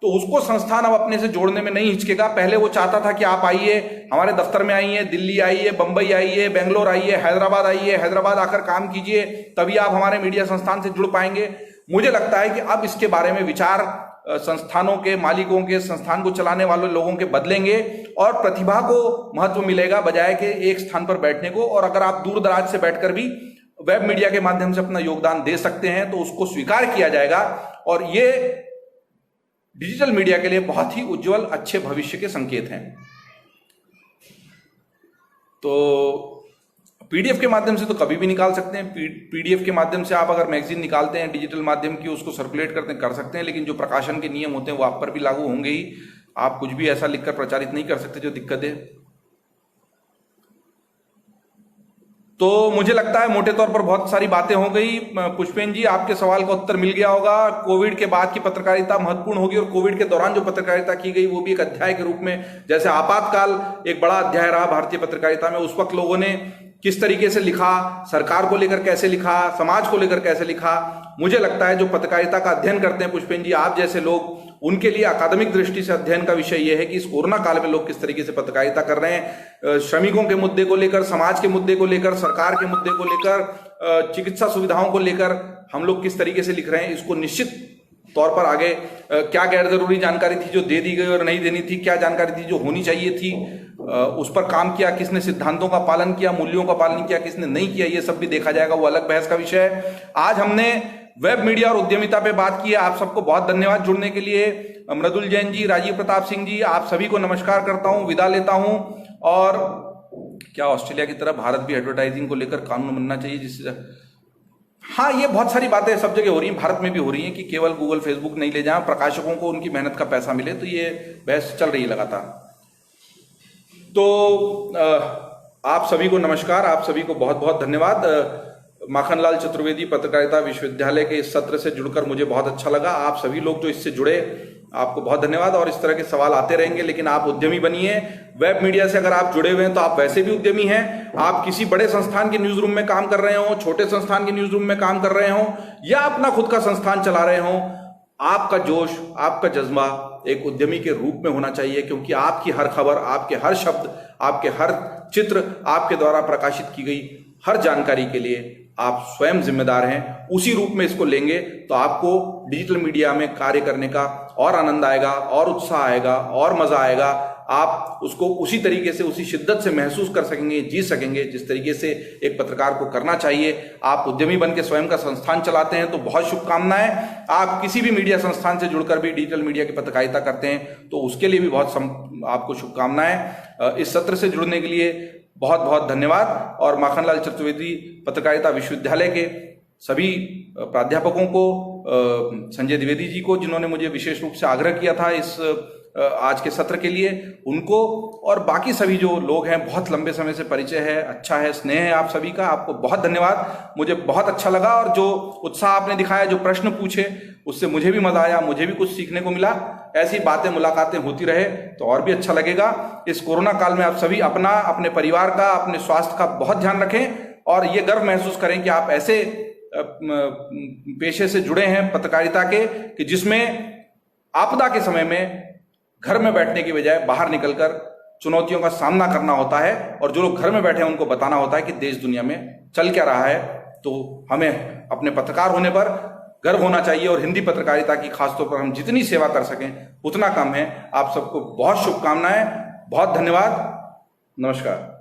तो उसको संस्थान अब अपने से जोड़ने में नहीं हिचकेगा। पहले वो चाहता था कि आप आइए, हमारे दफ्तर में आइए, दिल्ली आइए, बंबई आइए, बेंगलोर आइए, हैदराबाद आइए, हैदराबाद आकर काम कीजिए, तभी आप हमारे मीडिया संस्थान से जुड़ पाएंगे। मुझे लगता है कि अब इसके बारे में विचार संस्थानों के मालिकों के, संस्थान को चलाने वाले लोगों के बदलेंगे और प्रतिभा को महत्व मिलेगा बजाय के एक स्थान पर बैठने को। और अगर आप दूर दराज से बैठकर भी वेब मीडिया के माध्यम से अपना योगदान दे सकते हैं तो उसको स्वीकार किया जाएगा और ये डिजिटल मीडिया के लिए बहुत ही उज्जवल अच्छे भविष्य के संकेत हैं। तो पीडीएफ के माध्यम से तो कभी भी निकाल सकते हैं। पीडीएफ के माध्यम से आप अगर मैगजीन निकालते हैं डिजिटल माध्यम की, उसको सर्कुलेट करते कर सकते हैं, लेकिन जो प्रकाशन के नियम होते हैं वो आप पर भी लागू होंगे ही। आप कुछ भी ऐसा लिखकर प्रचारित नहीं कर सकते जो दिक्कत है। तो मुझे लगता है मोटे तौर पर बहुत सारी बातें हो गई। पुष्पेन जी, आपके सवाल का उत्तर मिल गया होगा। कोविड के बाद की पत्रकारिता महत्वपूर्ण होगी और कोविड के दौरान जो पत्रकारिता की गई वो भी एक अध्याय के रूप में, जैसे आपातकाल एक बड़ा अध्याय रहा भारतीय पत्रकारिता में, उस वक्त लोगों ने किस तरीके से लिखा, सरकार को लेकर कैसे लिखा, समाज को लेकर कैसे लिखा। मुझे लगता है जो पत्रकारिता का अध्ययन करते हैं पुष्पेन जी, आप जैसे लोग, उनके लिए अकादमिक दृष्टि से अध्ययन का विषय यह है कि इस कोरोना काल में लोग किस तरीके से पत्रकारिता कर रहे हैं, श्रमिकों के मुद्दे को लेकर, समाज के मुद्दे को लेकर, सरकार के मुद्दे को लेकर, चिकित्सा सुविधाओं को लेकर हम लोग किस तरीके से लिख रहे हैं। इसको निश्चित तौर पर आगे क्या गैर जरूरी जानकारी थी जो दे दी गई और नहीं देनी थी, क्या जानकारी थी जो होनी चाहिए थी, उस पर काम किया किसने, सिद्धांतों का पालन किया, मूल्यों का पालन किया किसने नहीं किया, ये सब भी देखा जाएगा, वो अलग बहस का विषय है। आज हमने वेब मीडिया और उद्यमिता पे बात की है। आप सबको बहुत धन्यवाद जुड़ने के लिए। मृदुल जैन जी, राजीव प्रताप सिंह जी, आप सभी को नमस्कार करता हूं, विदा लेता हूं। और क्या ऑस्ट्रेलिया की तरह भारत भी एडवर्टाइजिंग को लेकर कानून बनना चाहिए जिससे, हाँ, ये बहुत सारी बातें सब जगह हो रही हैं, भारत में भी हो रही हैं कि केवल गूगल फेसबुक नहीं ले जाएं, प्रकाशकों को उनकी मेहनत का पैसा मिले, तो ये बहस चल रही है लगातार। तो आप सभी को नमस्कार, आप सभी को बहुत बहुत धन्यवाद। माखनलाल चतुर्वेदी पत्रकारिता विश्वविद्यालय के इस सत्र से जुड़कर मुझे बहुत अच्छा लगा। आप सभी लोग जो इससे जुड़े, आपको बहुत धन्यवाद। और इस तरह के सवाल आते रहेंगे, लेकिन आप उद्यमी बनिए। वेब मीडिया से अगर आप जुड़े हुए हैं तो आप वैसे भी उद्यमी हैं। आप किसी बड़े संस्थान के न्यूज रूम में काम कर रहे हो, छोटे संस्थान के न्यूज रूम में काम कर रहे हो, या अपना खुद का संस्थान चला रहे हो, आपका जोश, आपका जज्बा एक उद्यमी के रूप में होना चाहिए, क्योंकि आपकी हर खबर, आपके हर शब्द, आपके हर चित्र, आपके द्वारा प्रकाशित की गई हर जानकारी के लिए आप स्वयं जिम्मेदार हैं। उसी रूप में इसको लेंगे तो आपको डिजिटल मीडिया में कार्य करने का और आनंद आएगा, और उत्साह आएगा, और मजा आएगा। आप उसको उसी तरीके से, उसी शिद्दत से महसूस कर सकेंगे, जी सकेंगे जिस तरीके से एक पत्रकार को करना चाहिए। आप उद्यमी बन के स्वयं का संस्थान चलाते हैं तो बहुत शुभकामनाएं। आप किसी भी मीडिया संस्थान से जुड़कर भी डिजिटल मीडिया की पत्रकारिता करते हैं तो उसके लिए भी बहुत आपको शुभकामनाएं। इस सत्र से जुड़ने के लिए बहुत बहुत धन्यवाद। और माखनलाल चतुर्वेदी पत्रकारिता विश्वविद्यालय के सभी प्राध्यापकों को, संजय द्विवेदी जी को जिन्होंने मुझे विशेष रूप से आग्रह किया था इस आज के सत्र के लिए, उनको, और बाकी सभी जो लोग हैं, बहुत लंबे समय से परिचय है, अच्छा है, स्नेह है आप सभी का, आपको बहुत धन्यवाद। मुझे बहुत अच्छा लगा और जो उत्साह आपने दिखाया, जो प्रश्न पूछे, उससे मुझे भी मजा आया, मुझे भी कुछ सीखने को मिला। ऐसी बातें, मुलाकातें होती रहे तो और भी अच्छा लगेगा। इस कोरोना काल में आप सभी अपना, अपने परिवार का, अपने स्वास्थ्य का बहुत ध्यान रखें और ये गर्व महसूस करें कि आप ऐसे पेशे से जुड़े हैं पत्रकारिता के, कि जिसमें आपदा के समय में घर में बैठने की बजाय बाहर निकलकर चुनौतियों का सामना करना होता है, और जो लोग घर में बैठे हैं उनको बताना होता है कि देश दुनिया में चल क्या रहा है। तो हमें अपने पत्रकार होने पर गर्व होना चाहिए, और हिंदी पत्रकारिता की खासतौर पर हम जितनी सेवा कर सकें उतना कम है। आप सबको बहुत शुभकामनाएं, बहुत धन्यवाद, नमस्कार।